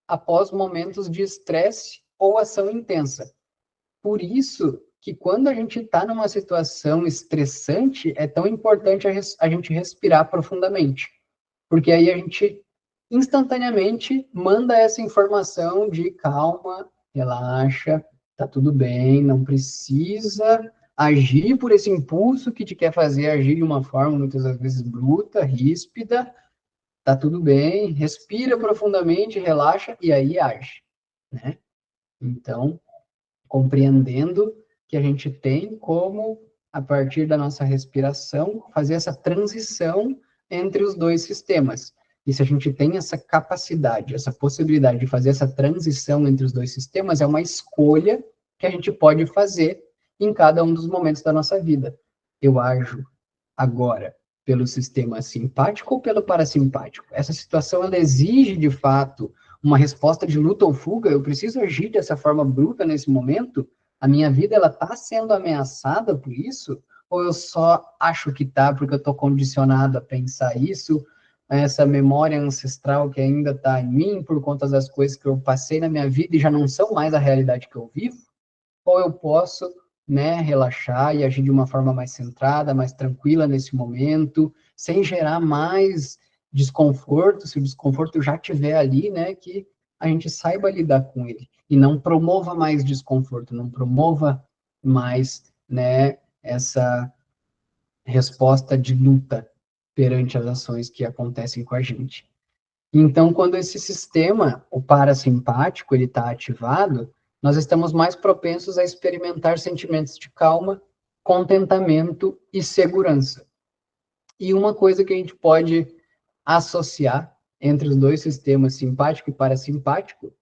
após momentos de estresse ou ação intensa. Por isso que quando a gente está numa situação estressante, é tão importante a gente respirar profundamente, porque aí a gente instantaneamente manda essa informação de calma, relaxa, tá tudo bem, não precisa agir por esse impulso que te quer fazer agir de uma forma muitas vezes bruta, ríspida, tá tudo bem, respira profundamente, relaxa e aí age, né? Então, compreendendo que a gente tem como a partir da nossa respiração, fazer essa transição entre os dois sistemas. E se a gente tem essa capacidade, essa possibilidade de fazer essa transição entre os dois sistemas, é uma escolha que a gente pode fazer em cada um dos momentos da nossa vida. Eu ajo agora pelo sistema simpático ou pelo parasimpático? Essa situação, ela exige, de fato, uma resposta de luta ou fuga? Eu preciso agir dessa forma bruta nesse momento? A minha vida, ela está sendo ameaçada por isso? Ou eu só acho que está porque eu estou condicionado a pensar isso? Essa memória ancestral que ainda está em mim por conta das coisas que eu passei na minha vida e já não são mais a realidade que eu vivo? Ou eu posso, né, relaxar e agir de uma forma mais centrada, mais tranquila nesse momento, sem gerar mais desconforto, se o desconforto já estiver ali, né, que a gente saiba lidar com ele, e não promova mais desconforto, não promova mais, né, essa resposta de luta perante as ações que acontecem com a gente. Então, quando esse sistema, o parasimpático, ele está ativado, nós estamos mais propensos a experimentar sentimentos de calma, contentamento e segurança. E uma coisa que a gente pode associar entre os dois sistemas, simpático e parasimpático,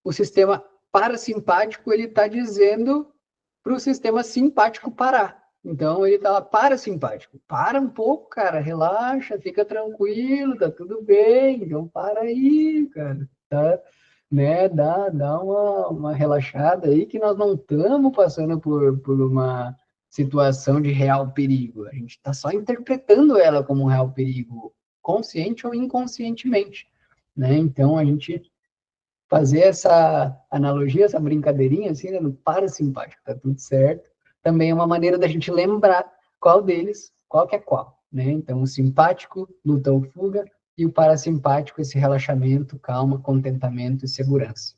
o sistema parasimpático, ele está dizendo para o sistema simpático parar. Então, ele está lá, parasimpático. Para um pouco, cara, relaxa, fica tranquilo, tá tudo bem, então para aí, cara, tá? Né, dá uma relaxada aí, que nós não estamos passando por uma situação de real perigo. A gente está só interpretando ela como um real perigo, consciente ou inconscientemente, né? Então, a gente fazer essa analogia, essa brincadeirinha, assim, né, no parasimpático, tá tudo certo, também é uma maneira da gente lembrar qual deles, qual que é qual, né? Então, o simpático, luta ou fuga, e o parasimpático, esse relaxamento, calma, contentamento e segurança.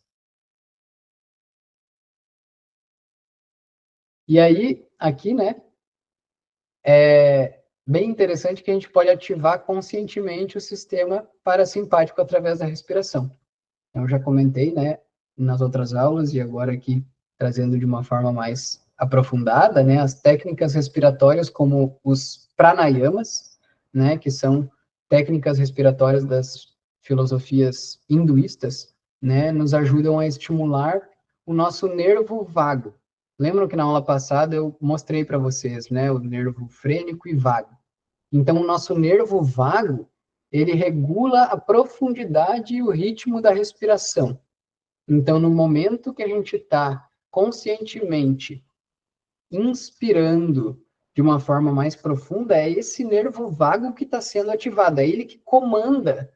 E aí, aqui, né, é bem interessante que a gente pode ativar conscientemente o sistema parasimpático através da respiração. Eu já comentei, né, nas outras aulas, e agora aqui trazendo de uma forma mais aprofundada, né, as técnicas respiratórias como os pranayamas, né, que são técnicas respiratórias das filosofias hinduístas, né, nos ajudam a estimular o nosso nervo vago. Lembram que na aula passada eu mostrei para vocês, né, o nervo frênico e vago. Então, o nosso nervo vago, ele regula a profundidade e o ritmo da respiração. Então, no momento que a gente está conscientemente inspirando de uma forma mais profunda, é esse nervo vago que está sendo ativado, é ele que comanda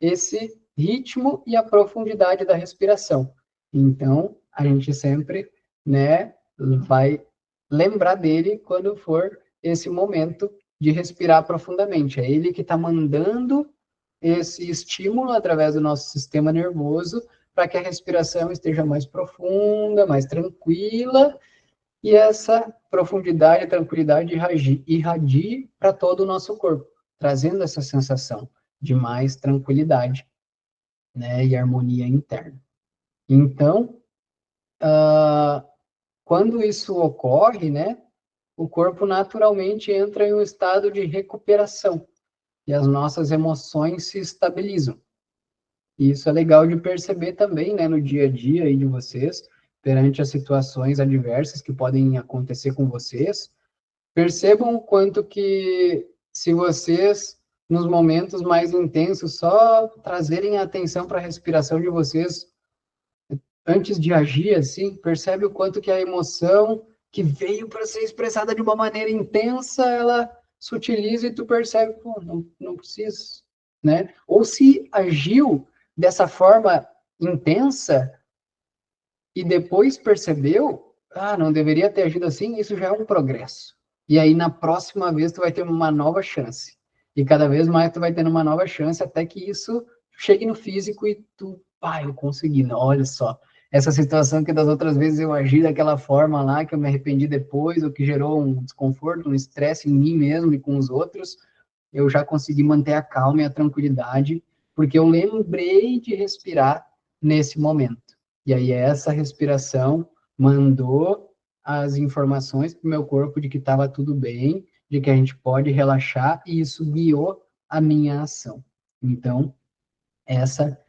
esse ritmo e a profundidade da respiração. Então, a gente sempre, né, vai lembrar dele quando for esse momento de respirar profundamente. É ele que está mandando esse estímulo através do nosso sistema nervoso para que a respiração esteja mais profunda, mais tranquila, e essa profundidade e tranquilidade irradie para todo o nosso corpo, trazendo essa sensação de mais tranquilidade, né, e harmonia interna. Então, quando isso ocorre, né, o corpo naturalmente entra em um estado de recuperação e as nossas emoções se estabilizam. E isso é legal de perceber também, né, no dia a dia aí de vocês, perante as situações adversas que podem acontecer com vocês. Percebam o quanto que, se vocês, nos momentos mais intensos, só trazerem a atenção para a respiração de vocês, antes de agir, assim, percebe o quanto que a emoção que veio para ser expressada de uma maneira intensa, ela sutiliza e tu percebe, pô, não preciso, né? Ou se agiu dessa forma intensa e depois percebeu, não deveria ter agido assim, isso já é um progresso. E aí, na próxima vez, tu vai ter uma nova chance. E cada vez mais tu vai tendo uma nova chance até que isso chegue no físico e tu, eu consegui, não, olha só. Essa situação que das outras vezes eu agi daquela forma lá, que eu me arrependi depois, ou que gerou um desconforto, um estresse em mim mesmo e com os outros, eu já consegui manter a calma e a tranquilidade, porque eu lembrei de respirar nesse momento. E aí essa respiração mandou as informações para o meu corpo de que estava tudo bem, de que a gente pode relaxar, e isso guiou a minha ação. Então, essa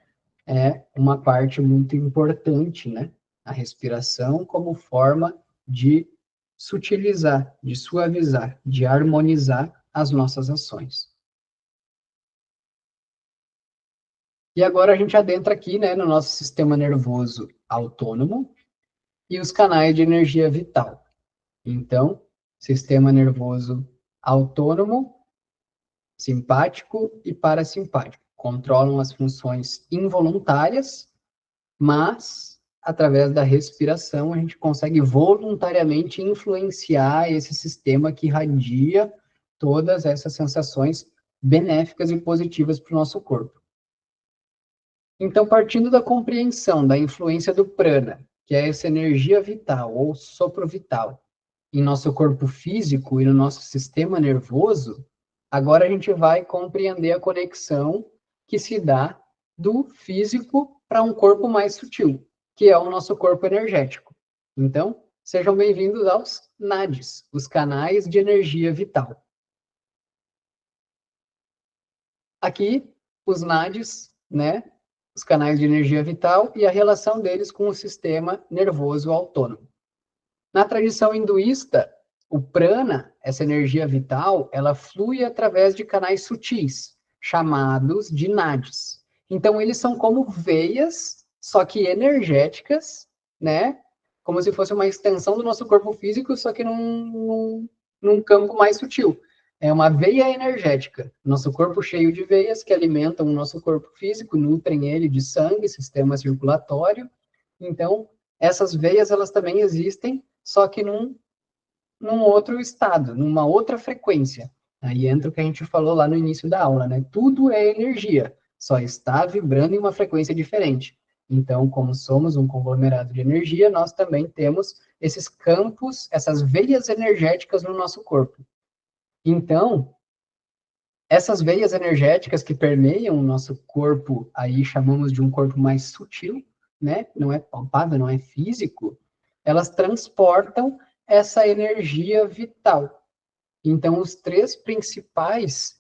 é uma parte muito importante, né? A respiração como forma de sutilizar, de suavizar, de harmonizar as nossas ações. E agora a gente adentra aqui, né, no nosso sistema nervoso autônomo e os canais de energia vital. Então, sistema nervoso autônomo, simpático e parasimpático controlam as funções involuntárias, mas através da respiração a gente consegue voluntariamente influenciar esse sistema que irradia todas essas sensações benéficas e positivas para o nosso corpo. Então, partindo da compreensão da influência do prana, que é essa energia vital ou sopro vital, em nosso corpo físico e no nosso sistema nervoso, agora a gente vai compreender a conexão que se dá do físico para um corpo mais sutil, que é o nosso corpo energético. Então, sejam bem-vindos aos NADs, os canais de energia vital. Aqui, os NADs, né, os canais de energia vital e a relação deles com o sistema nervoso autônomo. Na tradição hinduísta, o prana, essa energia vital, ela flui através de canais sutis, chamados de nadis. Então, eles são como veias, só que energéticas, né? Como se fosse uma extensão do nosso corpo físico, só que num campo mais sutil. É uma veia energética. Nosso corpo cheio de veias que alimentam o nosso corpo físico, nutrem ele de sangue, sistema circulatório. Então, essas veias, elas também existem, só que num outro estado, numa outra frequência. Aí entra o que a gente falou lá no início da aula, né? Tudo é energia, só está vibrando em uma frequência diferente. Então, como somos um conglomerado de energia, nós também temos esses campos, essas veias energéticas no nosso corpo. Então, essas veias energéticas que permeiam o nosso corpo, aí chamamos de um corpo mais sutil, né? Não é palpável, não é físico, elas transportam essa energia vital. Então, os três principais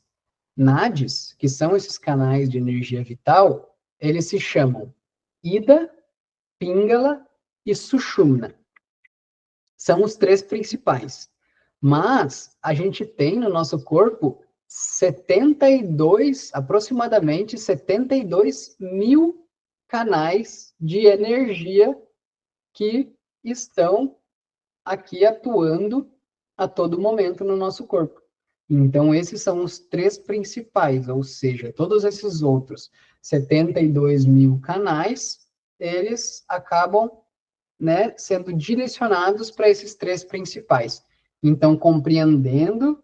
nadis, que são esses canais de energia vital, eles se chamam Ida, Pingala e Sushumna. São os três principais. Mas a gente tem no nosso corpo aproximadamente 72 mil canais de energia que estão aqui atuando a todo momento no nosso corpo. Então, esses são os três principais, ou seja, todos esses outros 72 mil canais, eles acabam, né, sendo direcionados para esses três principais. Então, compreendendo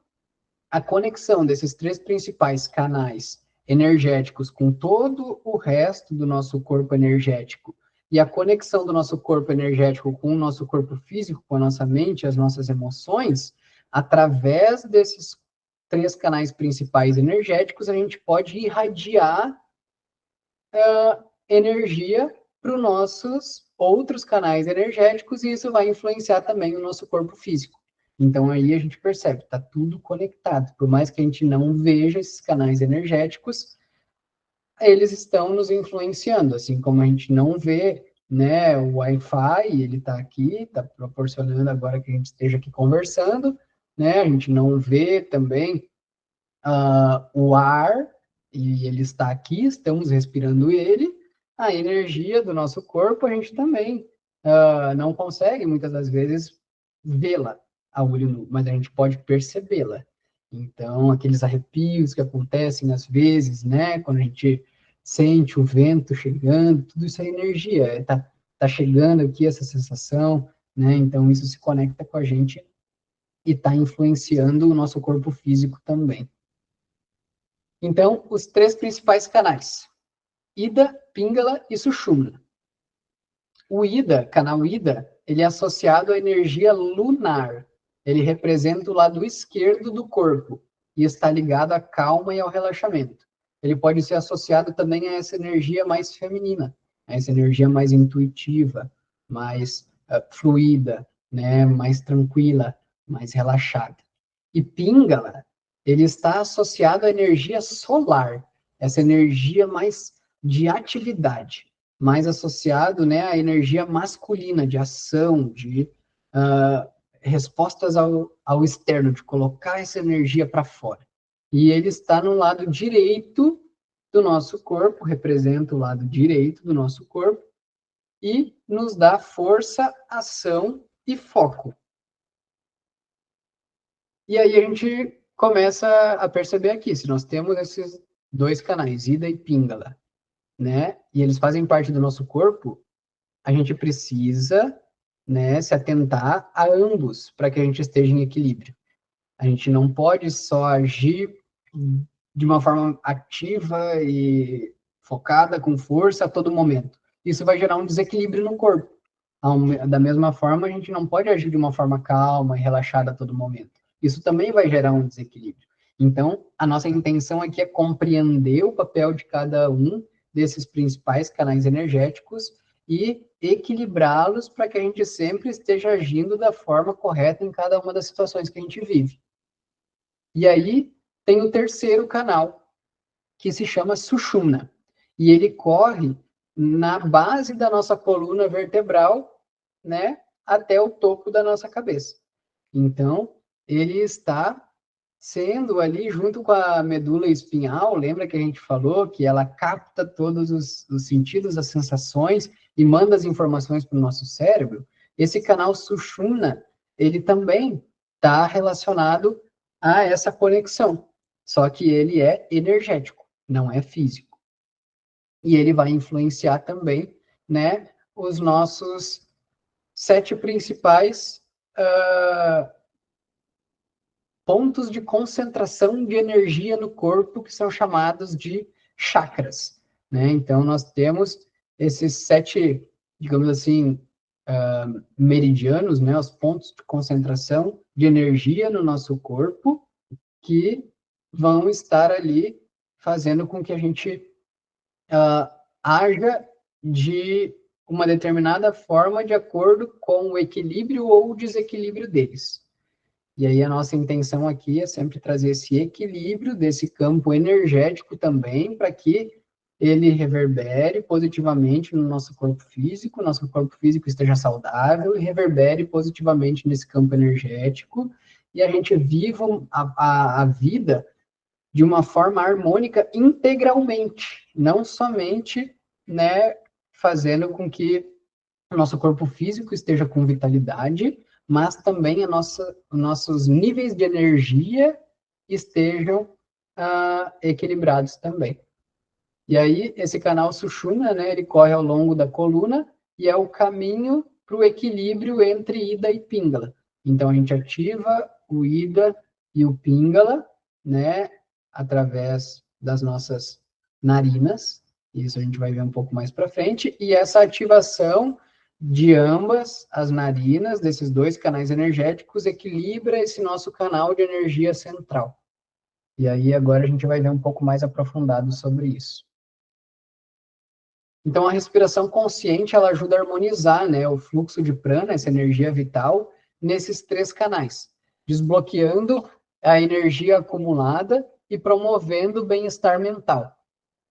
a conexão desses três principais canais energéticos com todo o resto do nosso corpo energético, e a conexão do nosso corpo energético com o nosso corpo físico, com a nossa mente, as nossas emoções, através desses três canais principais energéticos, a gente pode irradiar energia para os nossos outros canais energéticos, e isso vai influenciar também o nosso corpo físico. Então, aí a gente percebe, está tudo conectado. Por mais que a gente não veja esses canais energéticos, eles estão nos influenciando, assim como a gente não vê, né, o Wi-Fi, ele está aqui, está proporcionando agora que a gente esteja aqui conversando, né, a gente não vê também o ar, e ele está aqui, estamos respirando ele, a energia do nosso corpo, a gente também não consegue, muitas das vezes, vê-la a olho nu, mas a gente pode percebê-la. Então, aqueles arrepios que acontecem às vezes, né, quando a gente sente o vento chegando, tudo isso é energia, tá chegando aqui essa sensação, né, então isso se conecta com a gente e está influenciando o nosso corpo físico também. Então, os três principais canais, Ida, Pingala e Sushumna. O Ida, canal Ida, ele é associado à energia lunar. Ele representa o lado esquerdo do corpo e está ligado à calma e ao relaxamento. Ele pode ser associado também a essa energia mais feminina, a essa energia mais intuitiva, mais fluida, né, mais tranquila, mais relaxada. E Pingala, ele está associado à energia solar, essa energia mais de atividade, mais associado, né, à energia masculina, de ação, de respostas ao externo, de colocar essa energia para fora. E ele está no lado direito do nosso corpo, representa o lado direito do nosso corpo, e nos dá força, ação e foco. E aí a gente começa a perceber aqui, se nós temos esses dois canais, Ida e Pingala, né, e eles fazem parte do nosso corpo, a gente precisa, né, se atentar a ambos para que a gente esteja em equilíbrio. A gente não pode só agir de uma forma ativa e focada, com força a todo momento. Isso vai gerar um desequilíbrio no corpo. Da mesma forma, a gente não pode agir de uma forma calma e relaxada a todo momento. Isso também vai gerar um desequilíbrio. Então, a nossa intenção aqui é compreender o papel de cada um desses principais canais energéticos e equilibrá-los para que a gente sempre esteja agindo da forma correta em cada uma das situações que a gente vive. E aí tem o terceiro canal, que se chama Sushumna, e ele corre na base da nossa coluna vertebral, né, até o topo da nossa cabeça. Então, ele está sendo ali junto com a medula espinhal, lembra que a gente falou que ela capta todos os sentidos, as sensações e manda as informações para o nosso cérebro? Esse canal Sushumna, ele também está relacionado a essa conexão, só que ele é energético, não é físico. E ele vai influenciar também, né, os nossos 7 principais pontos de concentração de energia no corpo, que são chamados de chakras, né? Então, nós temos esses 7, digamos assim, meridianos, né? Os pontos de concentração de energia no nosso corpo, que vão estar ali fazendo com que a gente haja de uma determinada forma de acordo com o equilíbrio ou o desequilíbrio deles. E aí a nossa intenção aqui é sempre trazer esse equilíbrio desse campo energético também, para que ele reverbere positivamente no nosso corpo físico esteja saudável e reverbere positivamente nesse campo energético, e a gente viva a vida de uma forma harmônica integralmente, não somente, né, fazendo com que o nosso corpo físico esteja com vitalidade, mas também nossos níveis de energia estejam equilibrados também. E aí, esse canal Sushumna, né, ele corre ao longo da coluna e é o caminho para o equilíbrio entre Ida e Pingala. Então, a gente ativa o Ida e o Pingala, né, através das nossas narinas, isso a gente vai ver um pouco mais para frente, e essa ativação de ambas as narinas, desses dois canais energéticos, equilibra esse nosso canal de energia central. E aí agora a gente vai ver um pouco mais aprofundado sobre isso. Então a respiração consciente, ela ajuda a harmonizar, né, o fluxo de prana, essa energia vital, nesses 3 canais, desbloqueando a energia acumulada e promovendo o bem-estar mental.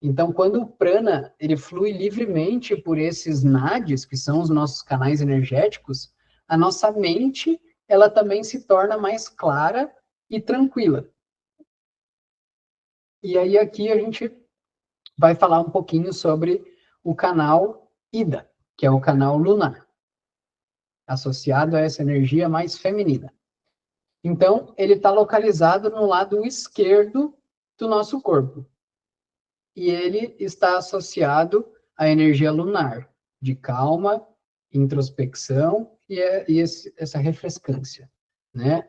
Então, quando o prana ele flui livremente por esses nadis, que são os nossos canais energéticos, a nossa mente ela também se torna mais clara e tranquila. E aí aqui a gente vai falar um pouquinho sobre o canal Ida, que é o canal lunar, associado a essa energia mais feminina. Então, ele está localizado no lado esquerdo do nosso corpo. E ele está associado à energia lunar, de calma, introspecção e essa refrescância, né?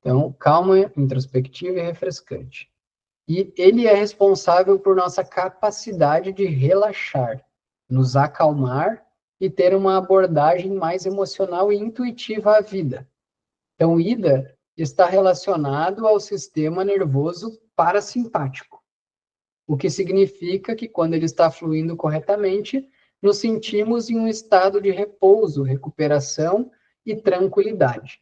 Então, calma, introspectiva e refrescante. E ele é responsável por nossa capacidade de relaxar, nos acalmar e ter uma abordagem mais emocional e intuitiva à vida. Então, Ida está relacionado ao sistema nervoso parasimpático, o que significa que quando ele está fluindo corretamente, nos sentimos em um estado de repouso, recuperação e tranquilidade.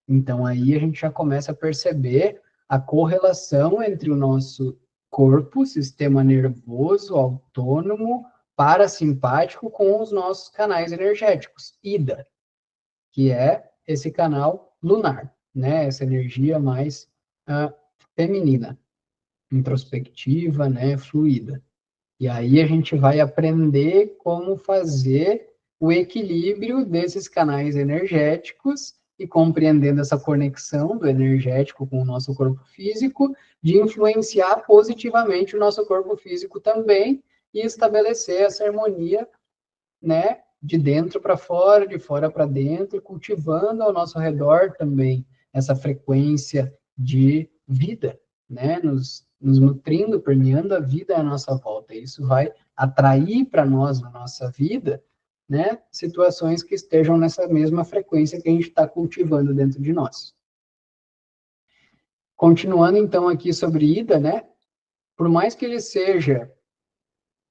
Então, aí a gente já começa a perceber a correlação entre o nosso corpo, sistema nervoso, autônomo, parasimpático, com os nossos canais energéticos, Ida, que é esse canal lunar, né? Essa energia mais feminina, introspectiva, né? Fluida. E aí a gente vai aprender como fazer o equilíbrio desses canais energéticos e compreendendo essa conexão do energético com o nosso corpo físico, de influenciar positivamente o nosso corpo físico também e estabelecer essa harmonia, né, de dentro para fora, de fora para dentro, cultivando ao nosso redor também essa frequência de vida, né, nos nutrindo, permeando a vida à nossa volta. Isso vai atrair para nós, na nossa vida, né, situações que estejam nessa mesma frequência que a gente está cultivando dentro de nós. Continuando, então, aqui sobre Ida, né, por mais que ele seja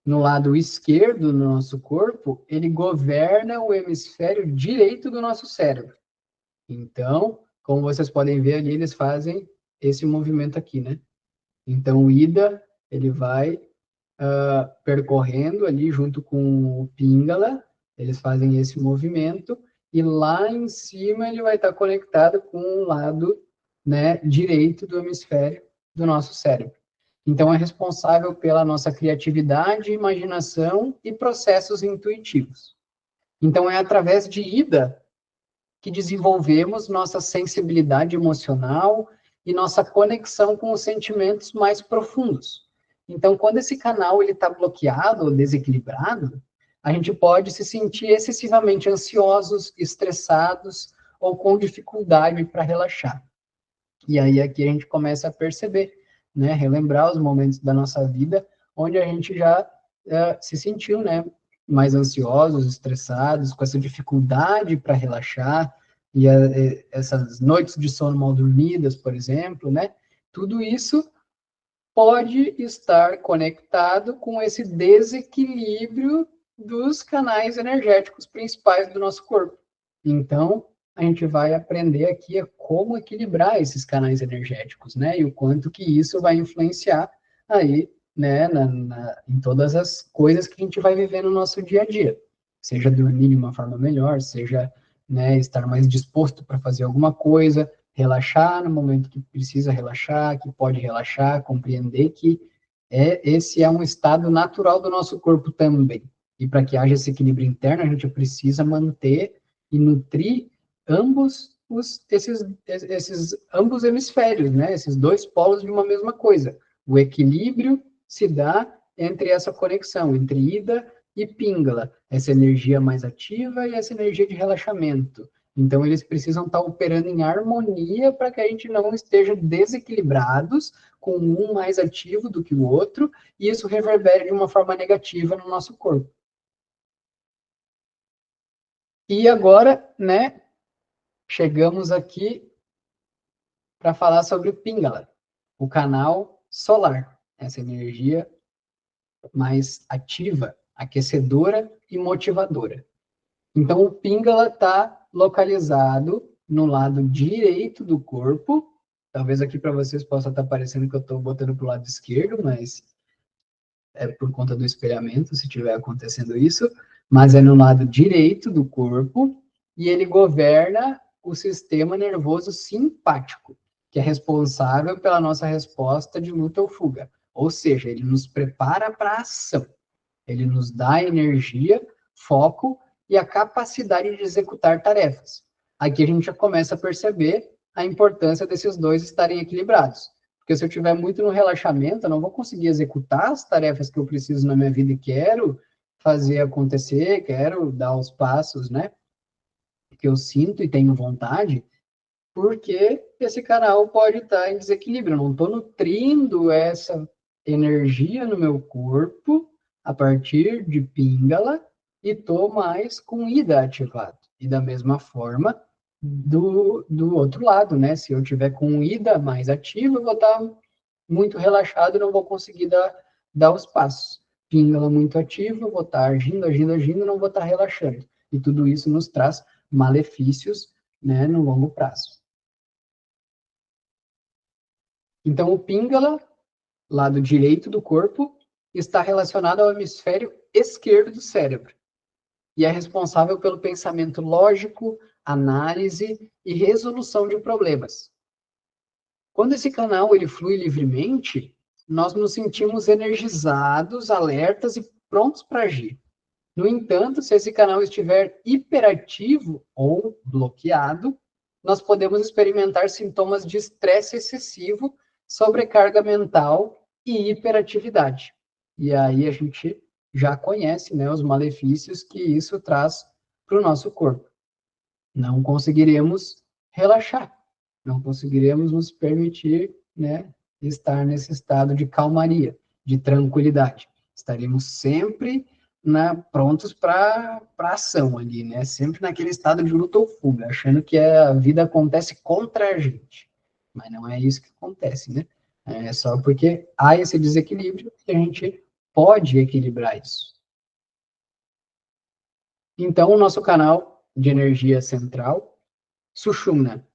no lado esquerdo do nosso corpo, ele governa o hemisfério direito do nosso cérebro. Então, como vocês podem ver ali, eles fazem esse movimento aqui, né? Então, o Ida, ele vai percorrendo ali junto com o Pingala, eles fazem esse movimento, e lá em cima ele vai estar conectado com o lado, né, direito do hemisfério do nosso cérebro. Então, é responsável pela nossa criatividade, imaginação e processos intuitivos. Então, é através de Ida que desenvolvemos nossa sensibilidade emocional e nossa conexão com os sentimentos mais profundos. Então, quando esse canal está bloqueado ou desequilibrado, a gente pode se sentir excessivamente ansiosos, estressados ou com dificuldade para relaxar. E aí aqui a gente começa a perceber, né, relembrar os momentos da nossa vida onde a gente já se sentiu, né, mais ansiosos, estressados, com essa dificuldade para relaxar, e essas noites de sono mal dormidas, por exemplo, né, tudo isso pode estar conectado com esse desequilíbrio dos canais energéticos principais do nosso corpo. Então, a gente vai aprender aqui a como equilibrar esses canais energéticos, né? E o quanto que isso vai influenciar aí, né, em todas as coisas que a gente vai viver no nosso dia a dia. Seja dormir de uma forma melhor, seja, né, estar mais disposto para fazer alguma coisa, relaxar no momento que precisa relaxar, que pode relaxar, compreender que esse é um estado natural do nosso corpo também. E para que haja esse equilíbrio interno, a gente precisa manter e nutrir ambos esses ambos hemisférios, né? Esses dois polos de uma mesma coisa. O equilíbrio se dá entre essa conexão, entre Ida e Pingala, essa energia mais ativa e essa energia de relaxamento. Então, eles precisam estar operando em harmonia para que a gente não esteja desequilibrados, com um mais ativo do que o outro, e isso reverbere de uma forma negativa no nosso corpo. E agora, né, chegamos aqui para falar sobre o Pingala, o canal solar, essa energia mais ativa, aquecedora e motivadora. Então, o Pingala está localizado no lado direito do corpo. Talvez aqui para vocês possa estar parecendo que eu estou botando para o lado esquerdo, mas é por conta do espelhamento, se estiver acontecendo isso. Mas é no lado direito do corpo e ele governa o sistema nervoso simpático, que é responsável pela nossa resposta de luta ou fuga. Ou seja, ele nos prepara para a ação. Ele nos dá energia, foco e a capacidade de executar tarefas. Aqui a gente já começa a perceber a importância desses dois estarem equilibrados. Porque se eu estiver muito no relaxamento, eu não vou conseguir executar as tarefas que eu preciso na minha vida e quero fazer acontecer, quero dar os passos, né, que eu sinto e tenho vontade, porque esse canal pode estar em desequilíbrio. Eu não estou nutrindo essa energia no meu corpo a partir de Pingala, e estou mais com Ida ativado. E da mesma forma, do outro lado, né? Se eu tiver com Ida mais ativo, eu vou estar muito relaxado e não vou conseguir dar os passos. Pingala muito ativo, eu vou estar agindo, não vou estar relaxando. E tudo isso nos traz malefícios, né, no longo prazo. Então, o Pingala, lado direito do corpo, está relacionado ao hemisfério esquerdo do cérebro e é responsável pelo pensamento lógico, análise e resolução de problemas. Quando esse canal ele flui livremente, nós nos sentimos energizados, alertas e prontos para agir. No entanto, se esse canal estiver hiperativo ou bloqueado, nós podemos experimentar sintomas de estresse excessivo, sobrecarga mental e hiperatividade. E aí a gente já conhece, né, os malefícios que isso traz para o nosso corpo. Não conseguiremos relaxar, não conseguiremos nos permitir, né, estar nesse estado de calmaria, de tranquilidade. Estaremos sempre prontos para ação ali, né? Sempre naquele estado de luta ou fuga, achando que a vida acontece contra a gente. Mas não é isso que acontece, né? É só porque há esse desequilíbrio que a gente pode equilibrar isso. Então, o nosso canal de energia central, Sushumna,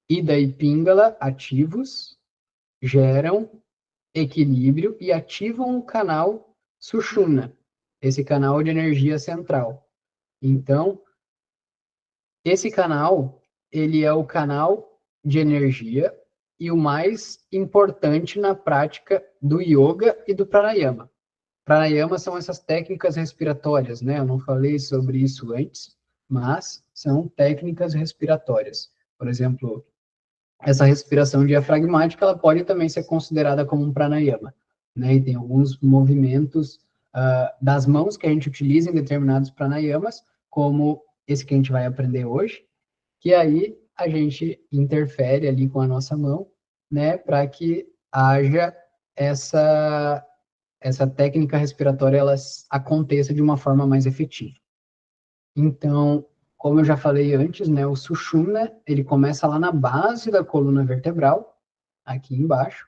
Ida e Pingala ativos, geram equilíbrio e ativam o canal Sushumna, esse canal de energia central. Então, esse canal, ele é o canal de energia e o mais importante na prática do yoga e do pranayama. Pranayama são essas técnicas respiratórias, né? Eu não falei sobre isso antes, mas são técnicas respiratórias. Por exemplo, essa respiração diafragmática, ela pode também ser considerada como um pranayama, né? E tem alguns movimentos das mãos que a gente utiliza em determinados pranayamas, como esse que a gente vai aprender hoje, que aí a gente interfere ali com a nossa mão, né, para que haja essa técnica respiratória, ela aconteça de uma forma mais efetiva. Então, como eu já falei antes, né, o Sushumna, ele começa lá na base da coluna vertebral, aqui embaixo,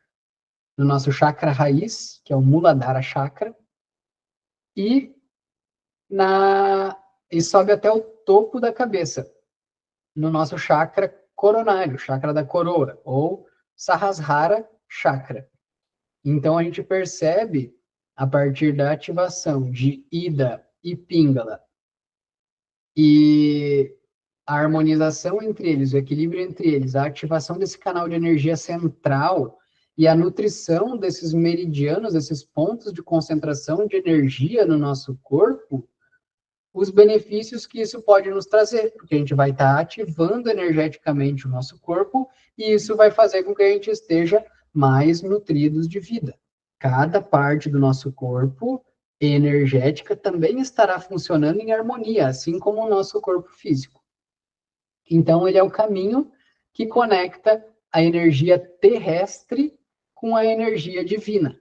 no nosso chakra raiz, que é o Muladhara Chakra, e sobe até o topo da cabeça, no nosso chakra coronário, chakra da coroa, ou Sahasrara Chakra. Então, a gente percebe, a partir da ativação de Ida e Pingala, e a harmonização entre eles, o equilíbrio entre eles, a ativação desse canal de energia central e a nutrição desses meridianos, desses pontos de concentração de energia no nosso corpo, os benefícios que isso pode nos trazer, porque a gente vai estar ativando energeticamente o nosso corpo e isso vai fazer com que a gente esteja mais nutridos de vida. Cada parte do nosso corpo energética também estará funcionando em harmonia, assim como o nosso corpo físico. Então, ele é o caminho que conecta a energia terrestre com a energia divina.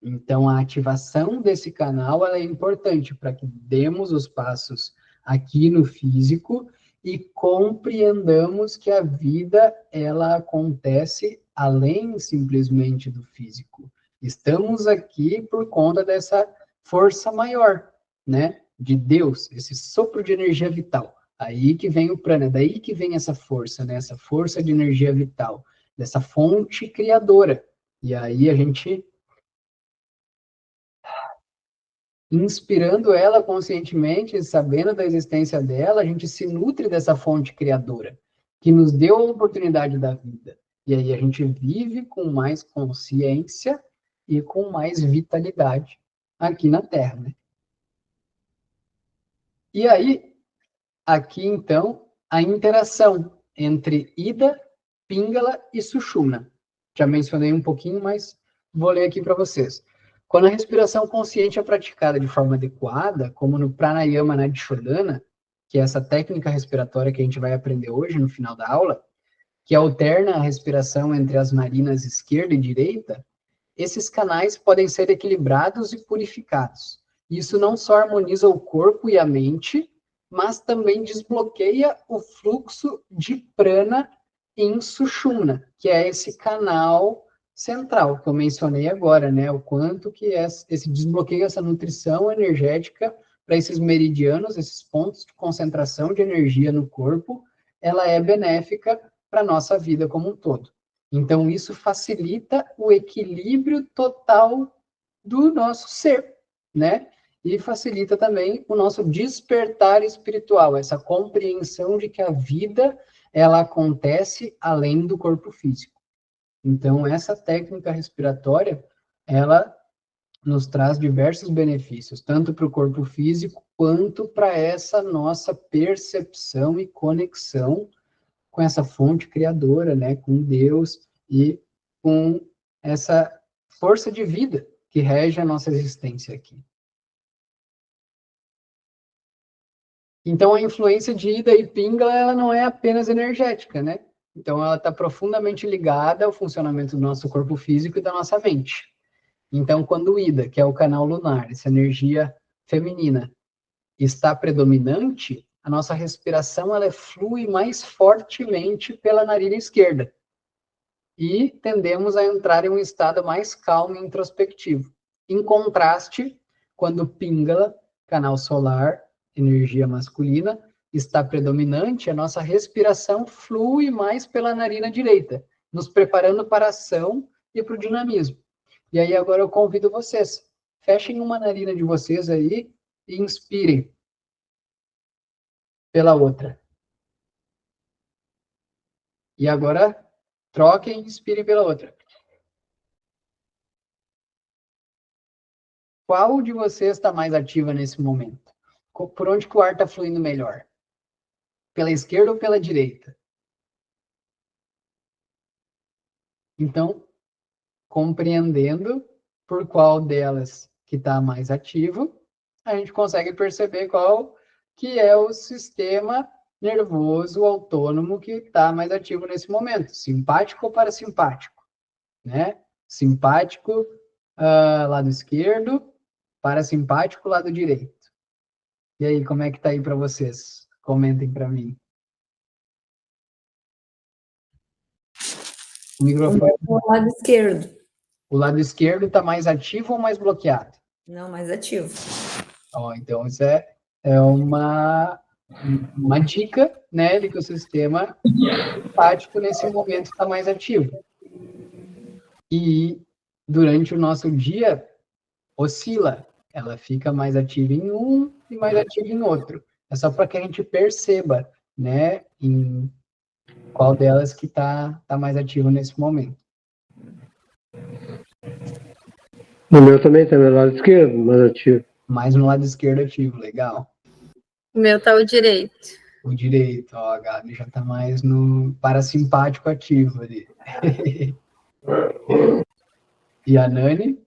Então, a ativação desse canal ela é importante para que demos os passos aqui no físico e compreendamos que a vida ela acontece além simplesmente do físico. Estamos aqui por conta dessa força maior, né, de Deus, esse sopro de energia vital. Aí que vem o prana, daí que vem essa força, né, essa força de energia vital, dessa fonte criadora. E aí a gente, inspirando ela conscientemente, sabendo da existência dela, a gente se nutre dessa fonte criadora, que nos deu a oportunidade da vida. E aí a gente vive com mais consciência e com mais vitalidade aqui na Terra, né? E aí, aqui então, a interação entre Ida, Pingala e Sushumna. Já mencionei um pouquinho, mas vou ler aqui para vocês. Quando a respiração consciente é praticada de forma adequada, como no Pranayama Nadishodhana, que é essa técnica respiratória que a gente vai aprender hoje no final da aula, que alterna a respiração entre as narinas esquerda e direita, esses canais podem ser equilibrados e purificados. Isso não só harmoniza o corpo e a mente, mas também desbloqueia o fluxo de prana em Sushumna, que é esse canal central que eu mencionei agora, né? O quanto que esse desbloqueio, essa nutrição energética para esses meridianos, esses pontos de concentração de energia no corpo, ela é benéfica para a nossa vida como um todo. Então, isso facilita o equilíbrio total do nosso ser, né? E facilita também o nosso despertar espiritual, essa compreensão de que a vida, ela acontece além do corpo físico. Então, essa técnica respiratória, ela nos traz diversos benefícios, tanto para o corpo físico, quanto para essa nossa percepção e conexão com essa fonte criadora, né, com Deus e com essa força de vida que rege a nossa existência aqui. Então, a influência de Ida e Pingala, ela não é apenas energética, né? Então, ela está profundamente ligada ao funcionamento do nosso corpo físico e da nossa mente. Então, quando o Ida, que é o canal lunar, essa energia feminina, está predominante, a nossa respiração ela flui mais fortemente pela narina esquerda. E tendemos a entrar em um estado mais calmo e introspectivo. Em contraste, quando Pingala, canal solar, energia masculina, está predominante, a nossa respiração flui mais pela narina direita, nos preparando para a ação e para o dinamismo. E aí agora eu convido vocês, fechem uma narina de vocês aí e inspirem pela outra. E agora troquem e inspirem pela outra. Qual de vocês está mais ativa nesse momento? Por onde que o ar está fluindo melhor? Pela esquerda ou pela direita? Então, compreendendo por qual delas que está mais ativo, a gente consegue perceber qual que é o sistema nervoso autônomo que está mais ativo nesse momento, simpático ou parasimpático, né? Simpático, lado esquerdo, parasimpático, lado direito. E aí, como é que tá aí para vocês? Comentem para mim. O microfone. O lado esquerdo. O lado esquerdo está mais ativo ou mais bloqueado? Não, mais ativo. Então, isso é uma dica, né, de que o sistema simpático nesse momento está mais ativo. E durante o nosso dia, oscila. Ela fica mais ativa em um e mais ativa em outro. É só para que a gente perceba, né, em qual delas que tá mais ativo nesse momento. No meu também está no lado esquerdo, mais ativo. Mais no lado esquerdo ativo, legal. O meu tá o direito. O direito, ó, a Gabi já tá mais no parasimpático ativo ali. E a Nani?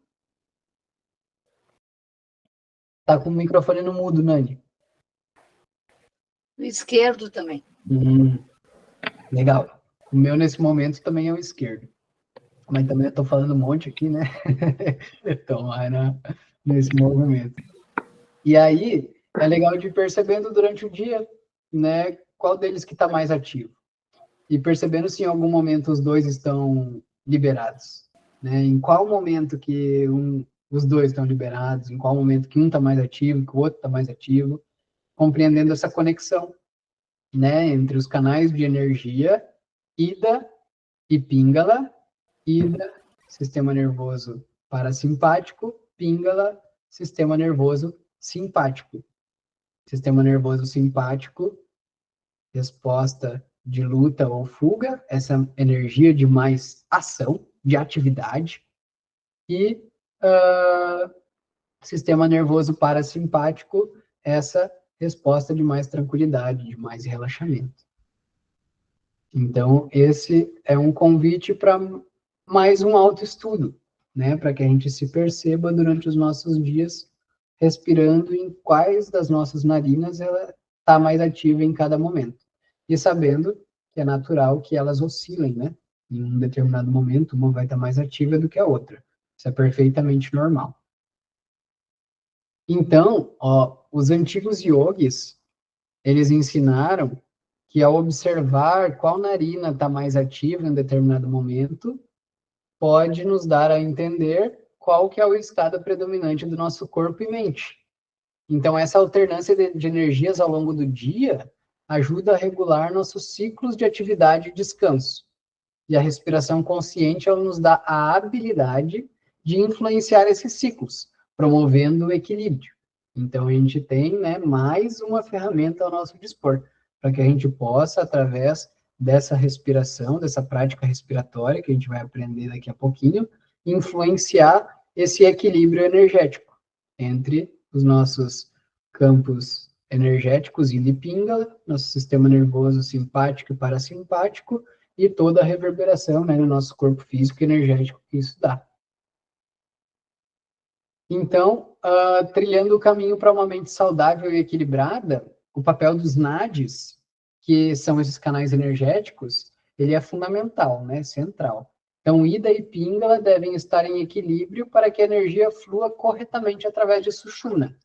Tá com o microfone no mudo, Nani. O esquerdo também. Legal. O meu, nesse momento, também é o esquerdo. Mas também eu tô falando um monte aqui, né? Tomara nesse movimento. E aí, é legal de ir percebendo durante o dia, né? Qual deles que tá mais ativo. E percebendo se em algum momento os dois estão liberados. Né? Em qual momento que os dois estão liberados, em qual momento que um está mais ativo, que o outro está mais ativo, compreendendo essa conexão, né, entre os canais de energia, Ida e Pingala, Ida, sistema nervoso parasimpático, Pingala, sistema nervoso simpático. Sistema nervoso simpático, resposta de luta ou fuga, essa energia de mais ação, de atividade, e sistema nervoso parasimpático, essa resposta de mais tranquilidade, de mais relaxamento. Então, esse é um convite para mais um autoestudo, né? Para que a gente se perceba durante os nossos dias, respirando em quais das nossas narinas ela está mais ativa em cada momento. E sabendo que é natural que elas oscilem, né? Em um determinado momento, uma vai estar mais ativa do que a outra. Isso é perfeitamente normal. Então, os antigos yogis, eles ensinaram que ao observar qual narina está mais ativa em um determinado momento, pode nos dar a entender qual que é o estado predominante do nosso corpo e mente. Então, essa alternância de energias ao longo do dia ajuda a regular nossos ciclos de atividade e descanso. E a respiração consciente, ela nos dá a habilidade de influenciar esses ciclos, promovendo o equilíbrio. Então, a gente tem, né, mais uma ferramenta ao nosso dispor, para que a gente possa, através dessa respiração, dessa prática respiratória, que a gente vai aprender daqui a pouquinho, influenciar esse equilíbrio energético entre os nossos campos energéticos yin e pingala, nosso sistema nervoso simpático e parasimpático, e toda a reverberação, né, no nosso corpo físico e energético que isso dá. Então, trilhando o caminho para uma mente saudável e equilibrada, o papel dos nadis, que são esses canais energéticos, ele é fundamental, né, central. Então, Ida e Pingala devem estar em equilíbrio para que a energia flua corretamente através de Sushumna,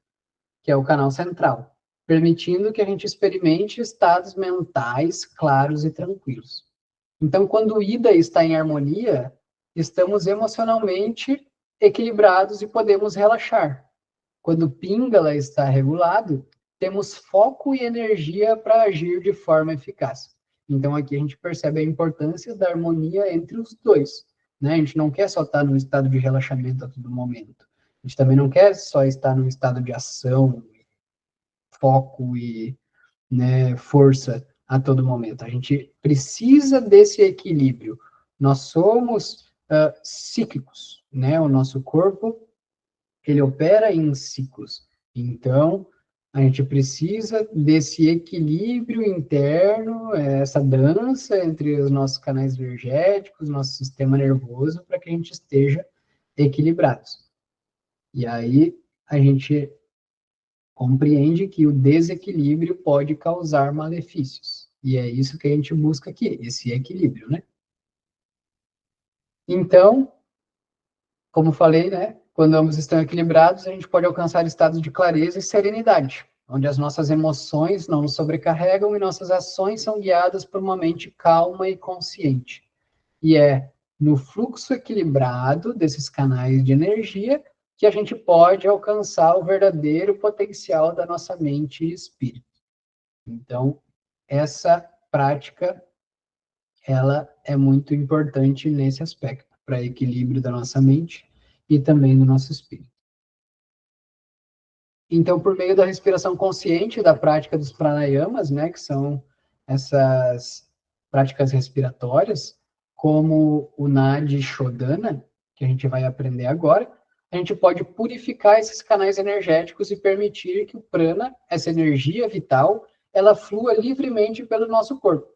que é o canal central, permitindo que a gente experimente estados mentais claros e tranquilos. Então, quando o Ida está em harmonia, estamos emocionalmente equilibrados e podemos relaxar. Quando o Pingala está regulado, temos foco e energia para agir de forma eficaz. Então, aqui a gente percebe a importância da harmonia entre os dois, né? A gente não quer só estar num estado de relaxamento a todo momento. A gente também não quer só estar num estado de ação, foco e, né, força a todo momento. A gente precisa desse equilíbrio. Nós somos cíclicos, né? O nosso corpo, ele opera em ciclos. Então, a gente precisa desse equilíbrio interno, essa dança entre os nossos canais energéticos, nosso sistema nervoso, para que a gente esteja equilibrados. E aí, a gente compreende que o desequilíbrio pode causar malefícios. E é isso que a gente busca aqui, esse equilíbrio, né? Então, como falei, né? Quando ambos estão equilibrados, a gente pode alcançar estados de clareza e serenidade, onde as nossas emoções não nos sobrecarregam e nossas ações são guiadas por uma mente calma e consciente. E é no fluxo equilibrado desses canais de energia que a gente pode alcançar o verdadeiro potencial da nossa mente e espírito. Então, essa prática, ela é muito importante nesse aspecto, para equilíbrio da nossa mente e também do nosso espírito. Então, por meio da respiração consciente, da prática dos pranayamas, né, que são essas práticas respiratórias, como o Nadi Shodhana, que a gente vai aprender agora, a gente pode purificar esses canais energéticos e permitir que o prana, essa energia vital, ela flua livremente pelo nosso corpo.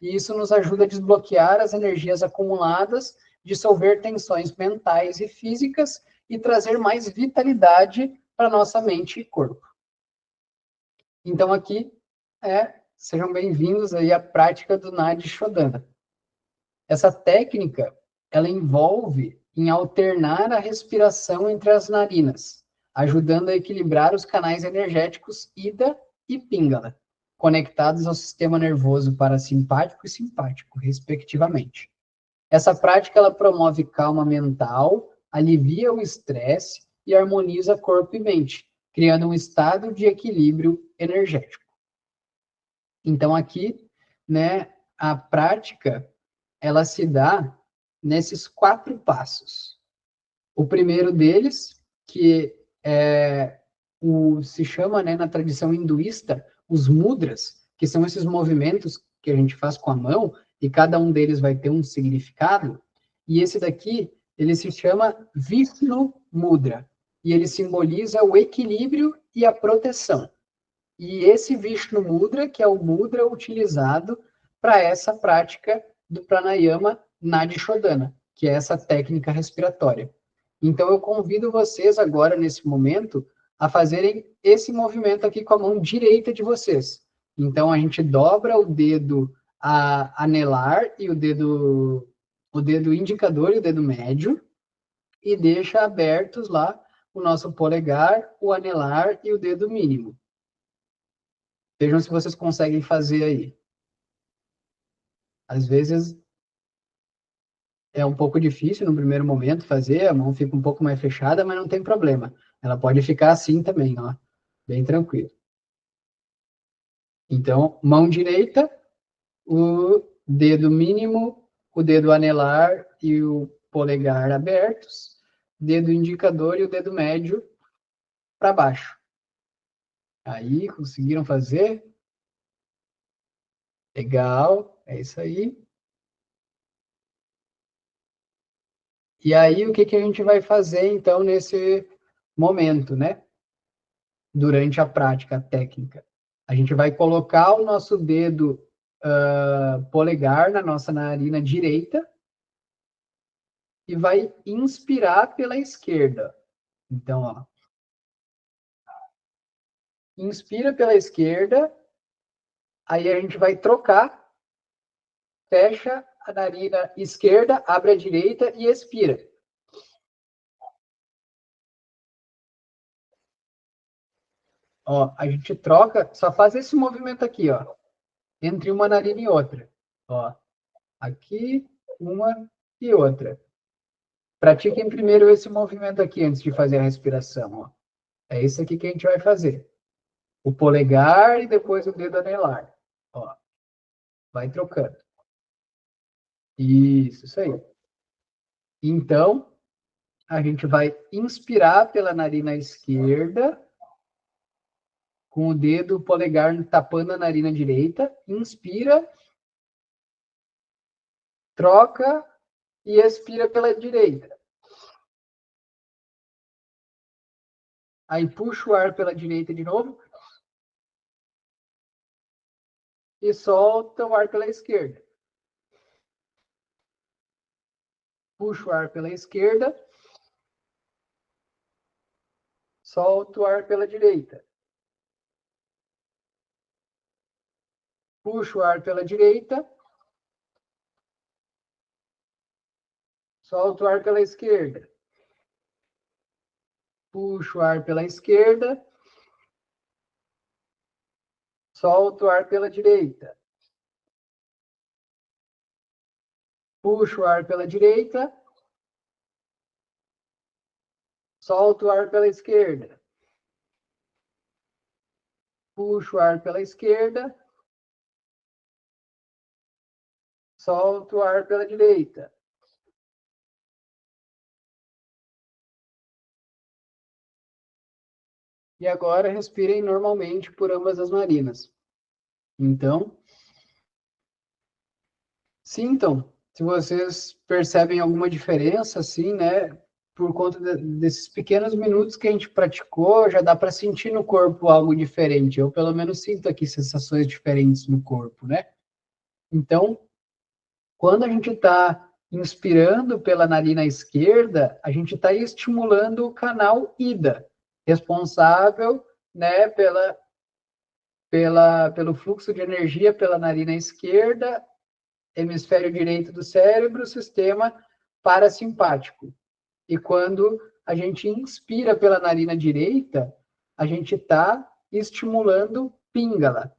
E isso nos ajuda a desbloquear as energias acumuladas, dissolver tensões mentais e físicas e trazer mais vitalidade para nossa mente e corpo. Então aqui, sejam bem-vindos aí à prática do Nadi Shodhana. Essa técnica, ela envolve em alternar a respiração entre as narinas, ajudando a equilibrar os canais energéticos Ida e Pingala, conectados ao sistema nervoso parasimpático e simpático, respectivamente. Essa prática, ela promove calma mental, alivia o estresse e harmoniza corpo e mente, criando um estado de equilíbrio energético. Então, aqui, né, a prática, ela se dá nesses 4 passos. O primeiro deles, que se chama, né, na tradição hinduísta, os mudras, que são esses movimentos que a gente faz com a mão, e cada um deles vai ter um significado, e esse daqui, ele se chama Vishnu Mudra, e ele simboliza o equilíbrio e a proteção. E esse Vishnu Mudra, que é o mudra utilizado para essa prática do pranayama Nadi Shodhana, que é essa técnica respiratória. Então, eu convido vocês agora, nesse momento, a fazerem esse movimento aqui com a mão direita de vocês. Então, a gente dobra o dedo anelar e o dedo indicador e o dedo médio, e deixa abertos lá o nosso polegar, o anelar e o dedo mínimo. Vejam se vocês conseguem fazer aí. Às vezes é um pouco difícil no primeiro momento fazer, a mão fica um pouco mais fechada, mas não tem problema. Ela pode ficar assim também, ó. Bem tranquilo. Então, mão direita, o dedo mínimo, o dedo anelar e o polegar abertos, dedo indicador e o dedo médio para baixo. Aí, conseguiram fazer? Legal, é isso aí. E aí, o que que a gente vai fazer, então, nesse momento, né? Durante a prática técnica. A gente vai colocar o nosso dedo polegar na nossa narina direita e vai inspirar pela esquerda. Então, ó. Inspira pela esquerda, aí a gente vai trocar, fecha a narina esquerda, abre a direita e expira. Ó, a gente troca, só faz esse movimento aqui, ó, entre uma narina e outra. Ó, aqui, uma e outra. Pratiquem primeiro esse movimento aqui antes de fazer a respiração, ó. É isso aqui que a gente vai fazer. O polegar e depois o dedo anelar. Ó, vai trocando. Isso aí. Então, a gente vai inspirar pela narina esquerda, com o dedo polegar tapando a narina direita. Inspira, troca e expira pela direita. Aí puxa o ar pela direita de novo. E solta o ar pela esquerda. Puxa o ar pela esquerda. Solta o ar pela direita. Puxa o ar pela direita. Solta o ar pela esquerda. Puxa o ar pela esquerda. Solta o ar pela direita. Puxa o ar pela direita. Solta o ar pela esquerda. Puxa o ar pela esquerda. Solta o ar pela direita. E agora respirem normalmente por ambas as narinas. Então, sintam se vocês percebem alguma diferença, assim, né? Por conta desses pequenos minutos que a gente praticou, já dá para sentir no corpo algo diferente. Eu, pelo menos, sinto aqui sensações diferentes no corpo, né? Então, quando a gente está inspirando pela narina esquerda, a gente está estimulando o canal ida, responsável, né, pelo fluxo de energia pela narina esquerda, hemisfério direito do cérebro, sistema parasimpático. E quando a gente inspira pela narina direita, a gente está estimulando píngala,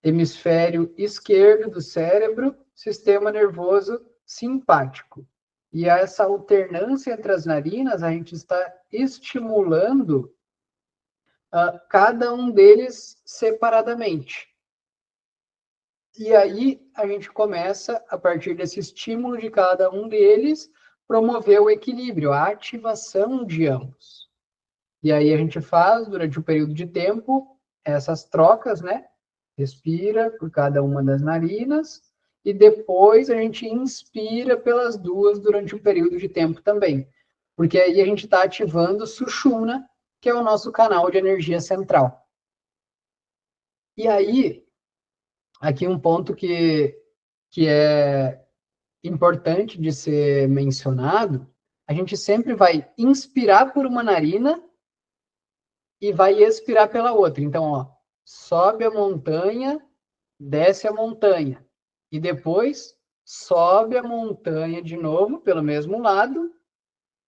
hemisfério esquerdo do cérebro, sistema nervoso simpático. E essa alternância entre as narinas, a gente está estimulando cada um deles separadamente. E aí a gente começa, a partir desse estímulo de cada um deles, promover o equilíbrio, a ativação de ambos. E aí a gente faz, durante um período de tempo, essas trocas, né? Respira por cada uma das narinas e depois a gente inspira pelas duas durante um período de tempo também. Porque aí a gente está ativando o Sushumna, que é o nosso canal de energia central. E aí, aqui um ponto que é importante de ser mencionado, a gente sempre vai inspirar por uma narina e vai expirar pela outra. Então, ó, sobe a montanha, desce a montanha. E depois sobe a montanha de novo pelo mesmo lado,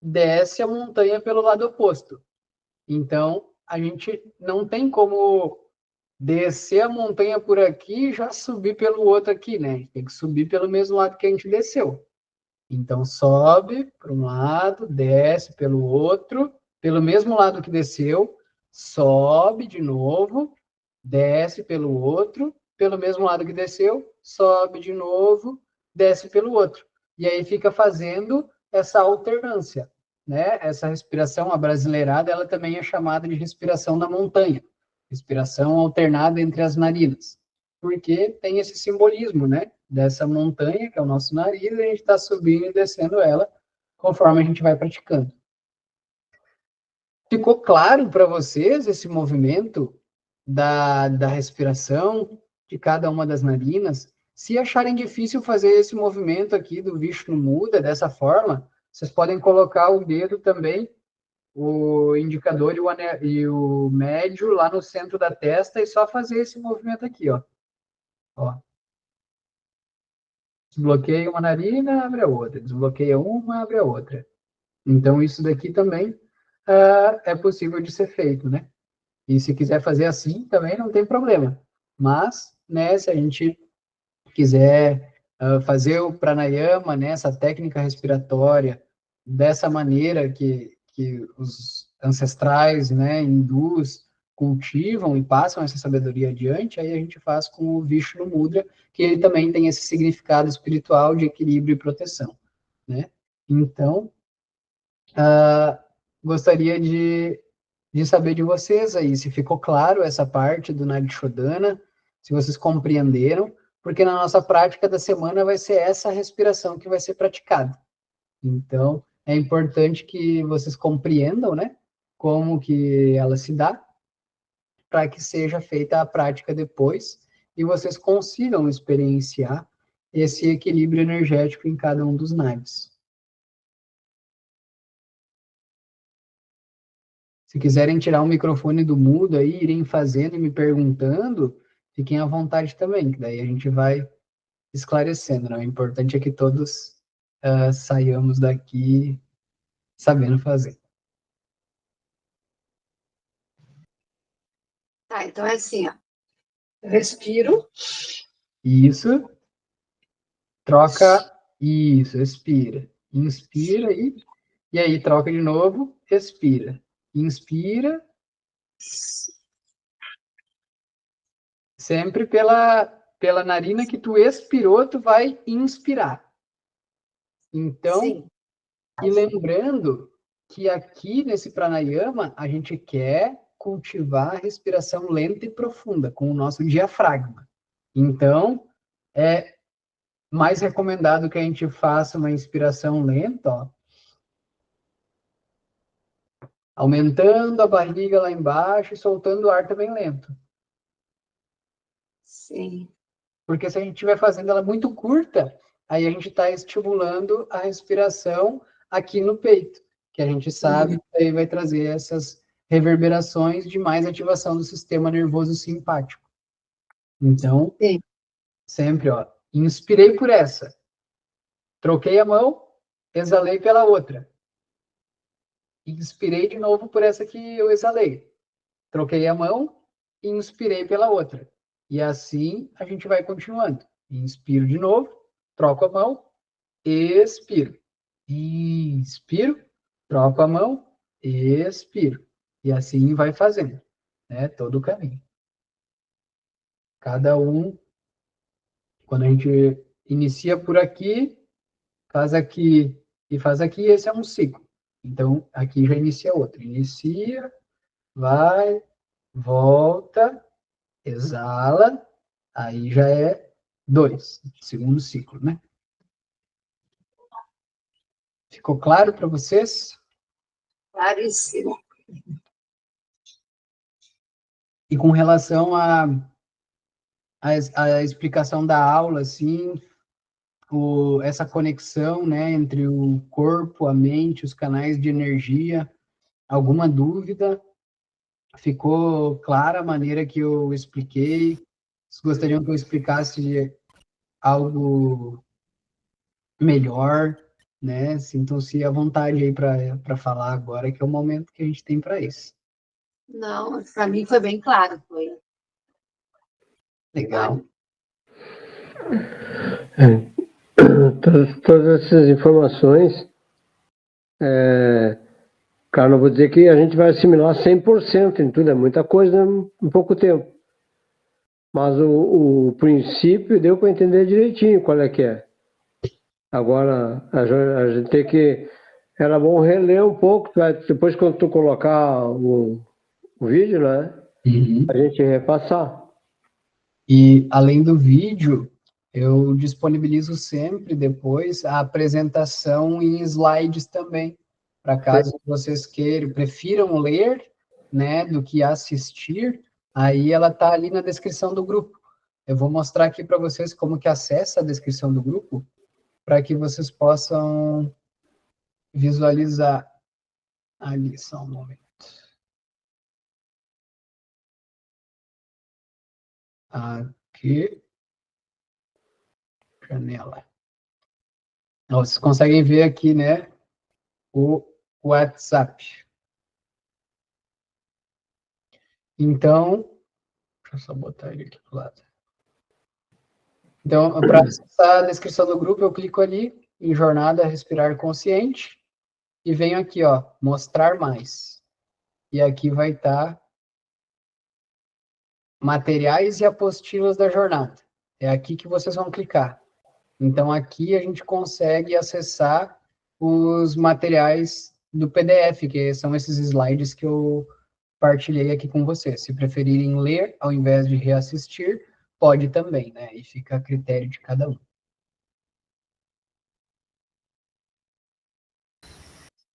desce a montanha pelo lado oposto. Então, a gente não tem como descer a montanha por aqui e já subir pelo outro aqui, né? Tem que subir pelo mesmo lado que a gente desceu. Então, sobe para um lado, desce pelo outro, pelo mesmo lado que desceu, sobe de novo, desce pelo outro, pelo mesmo lado que desceu, sobe de novo, desce pelo outro. E aí fica fazendo essa alternância, né? Essa respiração abrasileirada, ela também é chamada de respiração da montanha, respiração alternada entre as narinas, porque tem esse simbolismo, né? Dessa montanha, que é o nosso nariz, e a gente está subindo e descendo ela conforme a gente vai praticando. Ficou claro para vocês esse movimento da respiração de cada uma das narinas? Se acharem difícil fazer esse movimento aqui do Vishnu Mudra dessa forma, vocês podem colocar o dedo também, o indicador e o médio lá no centro da testa e só fazer esse movimento aqui, ó. Ó. Desbloqueia uma narina, abre a outra. Desbloqueia uma, abre a outra. Então, isso daqui também é possível de ser feito, né? E se quiser fazer assim, também não tem problema. Mas, né, se a gente quiser fazer o pranayama, né, essa técnica respiratória, dessa maneira que os ancestrais, né, hindus cultivam e passam essa sabedoria adiante, aí a gente faz com o Vishnu Mudra, que ele também tem esse significado espiritual de equilíbrio e proteção, né? Então, gostaria de saber de vocês aí, se ficou claro essa parte do Nadi Shodhana, se vocês compreenderam, porque na nossa prática da semana vai ser essa respiração que vai ser praticada. Então, é importante que vocês compreendam, né, como que ela se dá, para que seja feita a prática depois e vocês consigam experienciar esse equilíbrio energético em cada um dos nadis. Se quiserem tirar o microfone do mudo aí, irem fazendo e me perguntando, fiquem à vontade também, que daí a gente vai esclarecendo, né? O importante é que todos saiamos daqui sabendo fazer. Tá, então é assim, ó. Eu respiro. Isso. Troca. Isso, expira. Inspira e aí troca de novo, expira. Inspira. Sempre pela narina que tu expirou, tu vai inspirar. Então, sim. E lembrando que aqui nesse pranayama, a gente quer cultivar a respiração lenta e profunda, com o nosso diafragma. Então, é mais recomendado que a gente faça uma inspiração lenta, ó, aumentando a barriga lá embaixo e soltando o ar também lento. Sim. Porque se a gente estiver fazendo ela muito curta, aí a gente está estimulando a respiração aqui no peito, que a gente sabe que aí vai trazer essas reverberações de mais ativação do sistema nervoso simpático. Então, sim. Sempre, ó, inspirei por essa, troquei a mão, exalei pela outra. Inspirei de novo por essa que eu exalei. Troquei a mão e inspirei pela outra. E assim a gente vai continuando. Inspiro de novo, troco a mão, expiro. Inspiro, troco a mão, expiro. E assim vai fazendo, né? Todo o caminho. Cada um, quando a gente inicia por aqui, faz aqui e faz aqui, esse é um ciclo. Então, aqui já inicia outro. Inicia, vai, volta, exala, aí já é 2, segundo ciclo, né? Ficou claro para vocês? Claríssimo. E com relação à explicação da aula, assim, essa conexão, né, entre o corpo, a mente, os canais de energia, alguma dúvida? Ficou clara a maneira que eu expliquei? Vocês gostariam que eu explicasse algo melhor, né? Sintam-se à vontade aí para falar agora, que é o momento que a gente tem para isso. Não, para mim foi bem claro, foi. Legal. Todas essas informações Cara, não vou dizer que a gente vai assimilar 100% em tudo, é muita coisa em pouco tempo. Mas o princípio deu para entender direitinho qual é que é. Agora, a gente tem que... Era bom reler um pouco, depois quando tu colocar o vídeo, né? A gente repassar. E, além do vídeo, eu disponibilizo sempre depois a apresentação em slides também, para caso vocês prefiram ler, né, do que assistir, aí ela está ali na descrição do grupo. Eu vou mostrar aqui para vocês como que acessa a descrição do grupo, para que vocês possam visualizar ali, só um momento. Aqui, janela. Vocês conseguem ver aqui, né, o WhatsApp. Então, deixa eu só botar ele aqui do lado. Então, para acessar a descrição do grupo, eu clico ali em Jornada Respirar Consciente e venho aqui, ó, mostrar mais. E aqui vai estar materiais e apostilas da jornada. É aqui que vocês vão clicar. Então, aqui a gente consegue acessar os materiais do PDF, que são esses slides que eu partilhei aqui com vocês. Se preferirem ler, ao invés de reassistir, pode também, né? E fica a critério de cada um.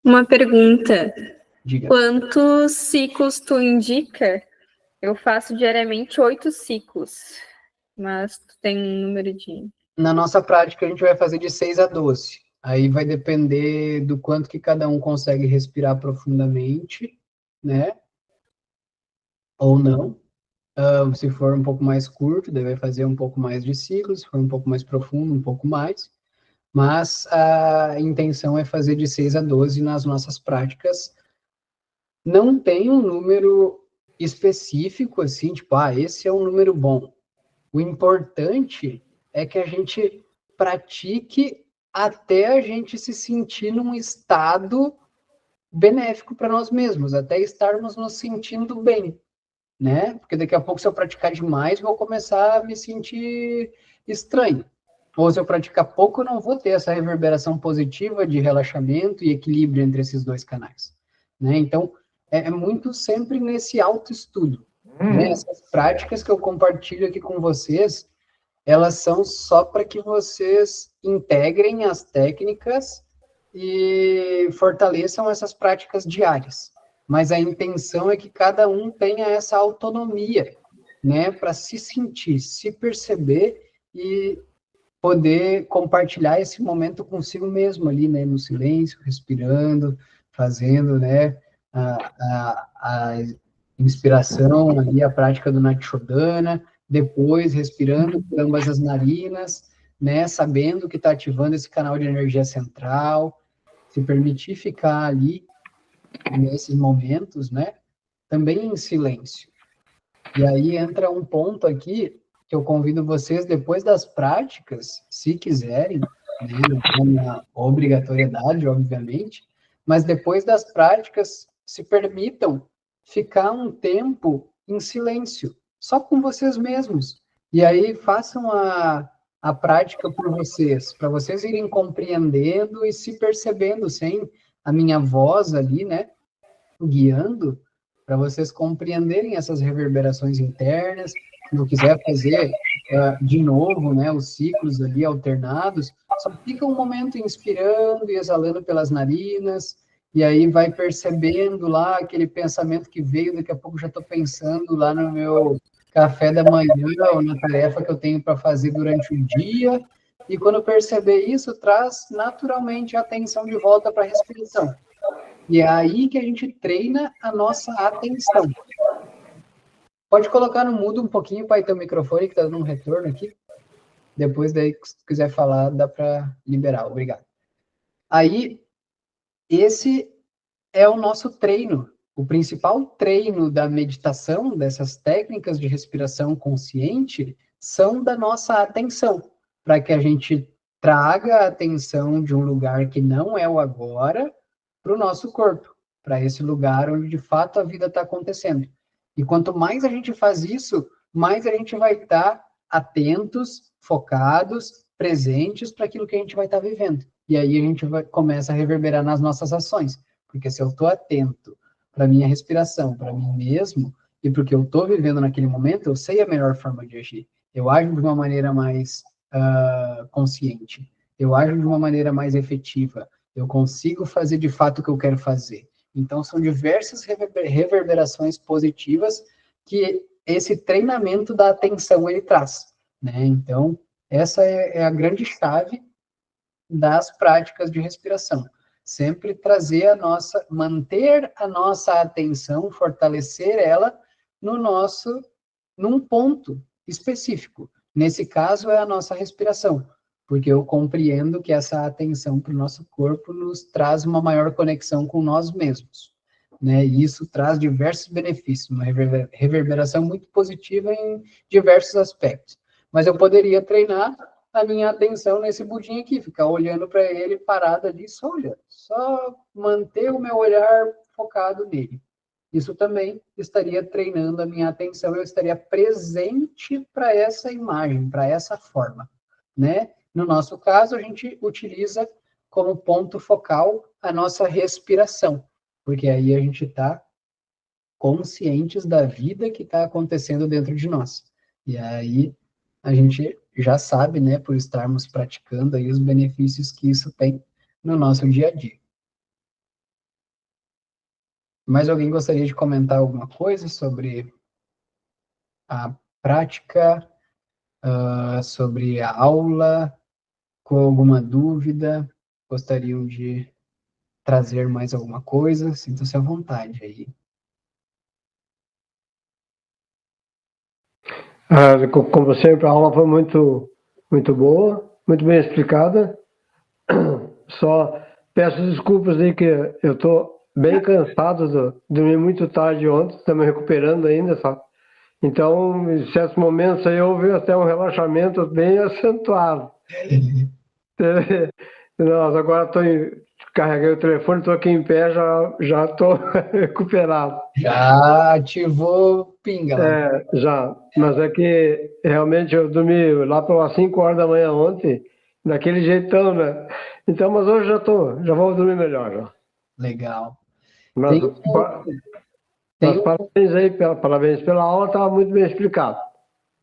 Uma pergunta. Diga. Quantos ciclos tu indica? Eu faço diariamente 8 ciclos, mas tu tem um número de... Na nossa prática, a gente vai fazer de 6 a 12. Aí vai depender do quanto que cada um consegue respirar profundamente, né? Ou não. Se for um pouco mais curto, daí vai fazer um pouco mais de ciclos. Se for um pouco mais profundo, um pouco mais. Mas a intenção é fazer de 6 a 12 nas nossas práticas. Não tem um número específico, assim, tipo, esse é um número bom. O importante é que a gente pratique até a gente se sentir num estado benéfico para nós mesmos, até estarmos nos sentindo bem, né? Porque daqui a pouco, se eu praticar demais, vou começar a me sentir estranho. Ou se eu praticar pouco, eu não vou ter essa reverberação positiva de relaxamento e equilíbrio entre esses dois canais, né? Então, é muito sempre nesse autoestudo, né? Essas práticas que eu compartilho aqui com vocês, elas são só para que vocês integrem as técnicas e fortaleçam essas práticas diárias. Mas a intenção é que cada um tenha essa autonomia, né, para se sentir, se perceber e poder compartilhar esse momento consigo mesmo ali, né, no silêncio, respirando, fazendo, né, a inspiração ali, a prática do Natishodhana, depois respirando por ambas as narinas, né, sabendo que está ativando esse canal de energia central, se permitir ficar ali nesses momentos, né, também em silêncio. E aí entra um ponto aqui que eu convido vocês, depois das práticas, se quiserem, né, não tem uma obrigatoriedade, obviamente, mas depois das práticas, se permitam ficar um tempo em silêncio, só com vocês mesmos. E aí façam a prática por vocês, para vocês irem compreendendo e se percebendo sem a minha voz ali, né, guiando, para vocês compreenderem essas reverberações internas. Se não quiser fazer de novo, né, os ciclos ali alternados, só fica um momento inspirando e exalando pelas narinas, e aí vai percebendo lá aquele pensamento que veio, daqui a pouco já estou pensando lá no meu café da manhã, ou na tarefa que eu tenho para fazer durante o dia, e quando perceber isso, traz naturalmente a atenção de volta para a respiração. E é aí que a gente treina a nossa atenção. Pode colocar no mudo um pouquinho, pai, teu microfone, que está dando um retorno aqui. Depois, daí, se quiser falar, dá para liberar. Obrigado. Aí, esse é o nosso treino. O principal treino da meditação, dessas técnicas de respiração consciente, são da nossa atenção, para que a gente traga a atenção de um lugar que não é o agora para o nosso corpo. para esse lugar onde de fato a vida está acontecendo. E quanto mais a gente faz isso, mais a gente vai estar atentos, focados, presentes para aquilo que a gente vai estar vivendo. E aí a gente começa a reverberar nas nossas ações. Porque se eu estou atento para a minha respiração, para mim mesmo, e para o que eu estou vivendo naquele momento, eu sei a melhor forma de agir. Eu ajo de uma maneira mais consciente. Eu ajo de uma maneira mais efetiva. Eu consigo fazer de fato o que eu quero fazer. Então, são diversas reverberações positivas que esse treinamento da atenção ele traz, né? Então, essa é a grande chave das práticas de respiração. Sempre trazer manter a nossa atenção, fortalecer ela num ponto específico. Nesse caso, é a nossa respiração, porque eu compreendo que essa atenção para o nosso corpo nos traz uma maior conexão com nós mesmos, né? E isso traz diversos benefícios, uma reverberação muito positiva em diversos aspectos. Mas eu poderia treinar a minha atenção nesse budinho aqui, ficar olhando para ele parado ali, só olhando, só manter o meu olhar focado nele. Isso também estaria treinando a minha atenção, eu estaria presente para essa imagem, para essa forma, né? No nosso caso, a gente utiliza como ponto focal a nossa respiração, porque aí a gente está conscientes da vida que está acontecendo dentro de nós. E aí a gente já sabe, né, por estarmos praticando aí os benefícios que isso tem no nosso dia a dia. Mais alguém gostaria de comentar alguma coisa sobre a prática, sobre a aula, com alguma dúvida? Gostariam de trazer mais alguma coisa? Sinta-se à vontade aí. Como sempre, a aula foi muito, muito boa, muito bem explicada. Só peço desculpas aí que eu estou bem cansado, dormi muito tarde ontem, estamos recuperando ainda, sabe? Então, em certos momentos aí houve até um relaxamento bem acentuado. Nossa, agora carreguei o telefone, estou aqui em pé, já estou recuperado. Já ativou pinga lá. Já, mas é que realmente eu dormi lá pelas 5 horas da manhã ontem, daquele jeitão, né? Então, mas hoje já vou dormir melhor já. Legal. Mas parabéns aí, parabéns pela aula, estava muito bem explicado.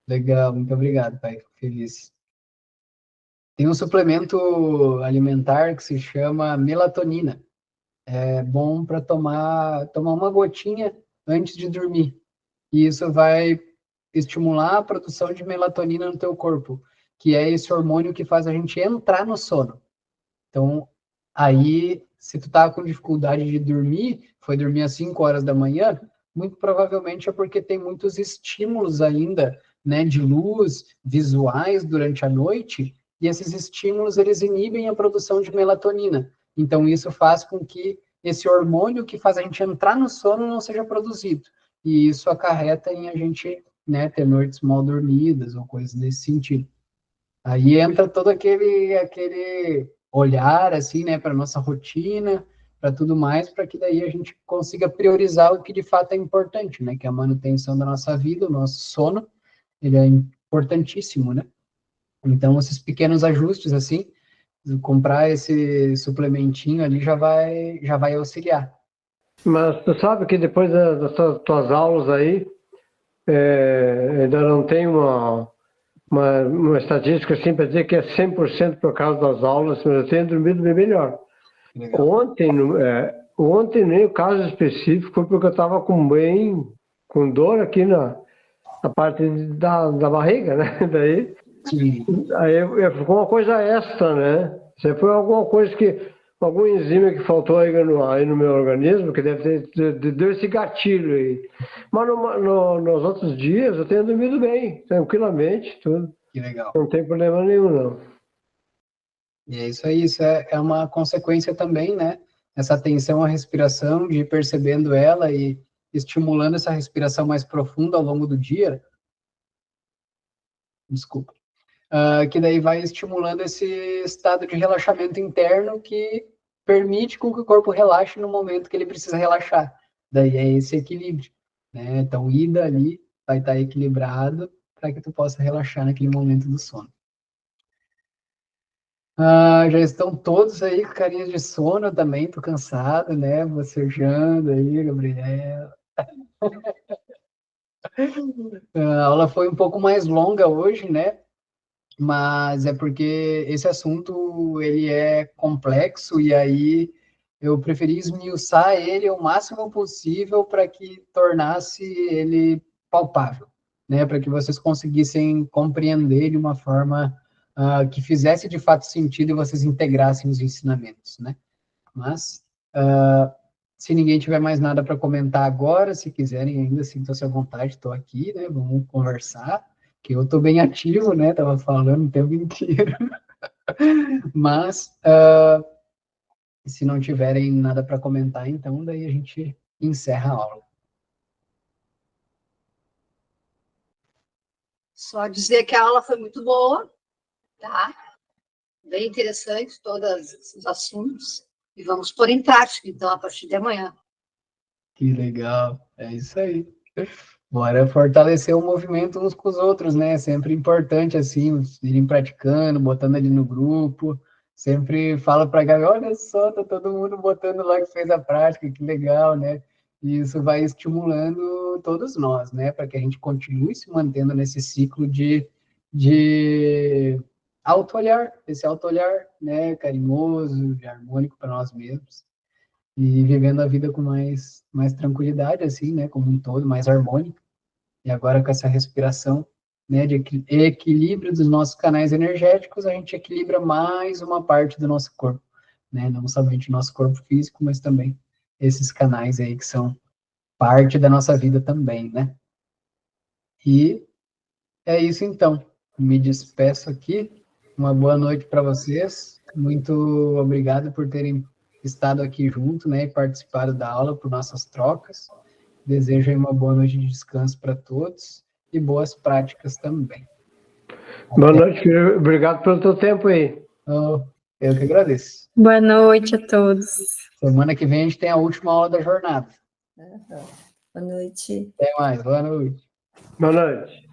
Legal, muito obrigado, pai. Fico feliz. Tem um suplemento alimentar que se chama melatonina. É bom para tomar uma gotinha antes de dormir. E isso vai estimular a produção de melatonina no teu corpo, que é esse hormônio que faz a gente entrar no sono. Então, aí, se tu tá com dificuldade de dormir, foi dormir às 5 horas da manhã, muito provavelmente é porque tem muitos estímulos ainda, né, de luz, visuais durante a noite, e esses estímulos, eles inibem a produção de melatonina. Então, isso faz com que esse hormônio que faz a gente entrar no sono não seja produzido. E isso acarreta em a gente, né, ter noites mal dormidas ou coisas nesse sentido. Aí entra todo aquele olhar, assim, né, para nossa rotina, para tudo mais, para que daí a gente consiga priorizar o que de fato é importante, né, que é a manutenção da nossa vida, o nosso sono, ele é importantíssimo, né? Então, esses pequenos ajustes, assim, comprar esse suplementinho ali já vai auxiliar. Mas tu sabe que depois das tuas aulas aí, ainda não tem uma estatística assim para dizer que é 100% por causa das aulas, mas eu tenho dormido bem melhor. Legal. Ontem, nem o caso específico, foi porque eu estava com dor aqui na parte da barriga, né? Daí, Sim. aí ficou uma coisa extra, né? Isso foi alguma coisa algum enzima que faltou aí no meu organismo, que deve ter deu esse gatilho aí. Mas nos outros dias eu tenho dormido bem, tranquilamente, tudo. Que legal. Não tem problema nenhum, não. E é isso aí, isso é uma consequência também, né? Essa atenção à respiração, de ir percebendo ela e estimulando essa respiração mais profunda ao longo do dia. Desculpa. Que daí vai estimulando esse estado de relaxamento interno que permite com que o corpo relaxe no momento que ele precisa relaxar. Daí é esse equilíbrio, né? Então, o ida ali vai estar equilibrado para que tu possa relaxar naquele momento do sono. Já estão todos aí com carinhas de sono também, tô cansado, né? Bocejando aí, Gabriel. A aula foi um pouco mais longa hoje, né? Mas é porque esse assunto, ele é complexo e aí eu preferi esmiuçar ele o máximo possível para que tornasse ele palpável, né? Para que vocês conseguissem compreender de uma forma que fizesse de fato sentido e vocês integrassem os ensinamentos, né? Mas, se ninguém tiver mais nada para comentar agora, se quiserem ainda, sintam-se à vontade, estou aqui, né? Vamos conversar, que eu estou bem ativo, né? Estava falando o tempo inteiro. Mas, se não tiverem nada para comentar, então, daí a gente encerra a aula. Só dizer que a aula foi muito boa, tá? Bem interessante, todos os assuntos. E vamos pôr em prática, então, a partir de amanhã. Que legal, é isso aí. Bora fortalecer o movimento uns com os outros, né? Sempre importante, assim, irem praticando, botando ali no grupo. Sempre fala pra galera, olha só, tá todo mundo botando lá que fez a prática, que legal, né? E isso vai estimulando todos nós, né? Para que a gente continue se mantendo nesse ciclo de auto-olhar, esse auto-olhar, né? Carinhoso, harmônico para nós mesmos e vivendo a vida com mais tranquilidade, assim, né, como um todo, mais harmônica. E agora com essa respiração, né, de equilíbrio dos nossos canais energéticos, a gente equilibra mais uma parte do nosso corpo, né, não somente o nosso corpo físico, mas também esses canais aí que são parte da nossa vida também, né. E é isso então. Me despeço aqui. Uma boa noite para vocês. Muito obrigado por terem estado aqui junto, né, e participado da aula, por nossas trocas. Desejo aí uma boa noite de descanso para todos e boas práticas também. Boa noite, filho. Obrigado pelo teu tempo aí. Eu que agradeço. Boa noite a todos. Semana que vem a gente tem a última aula da jornada. Boa noite. Até mais. Boa noite. Boa noite.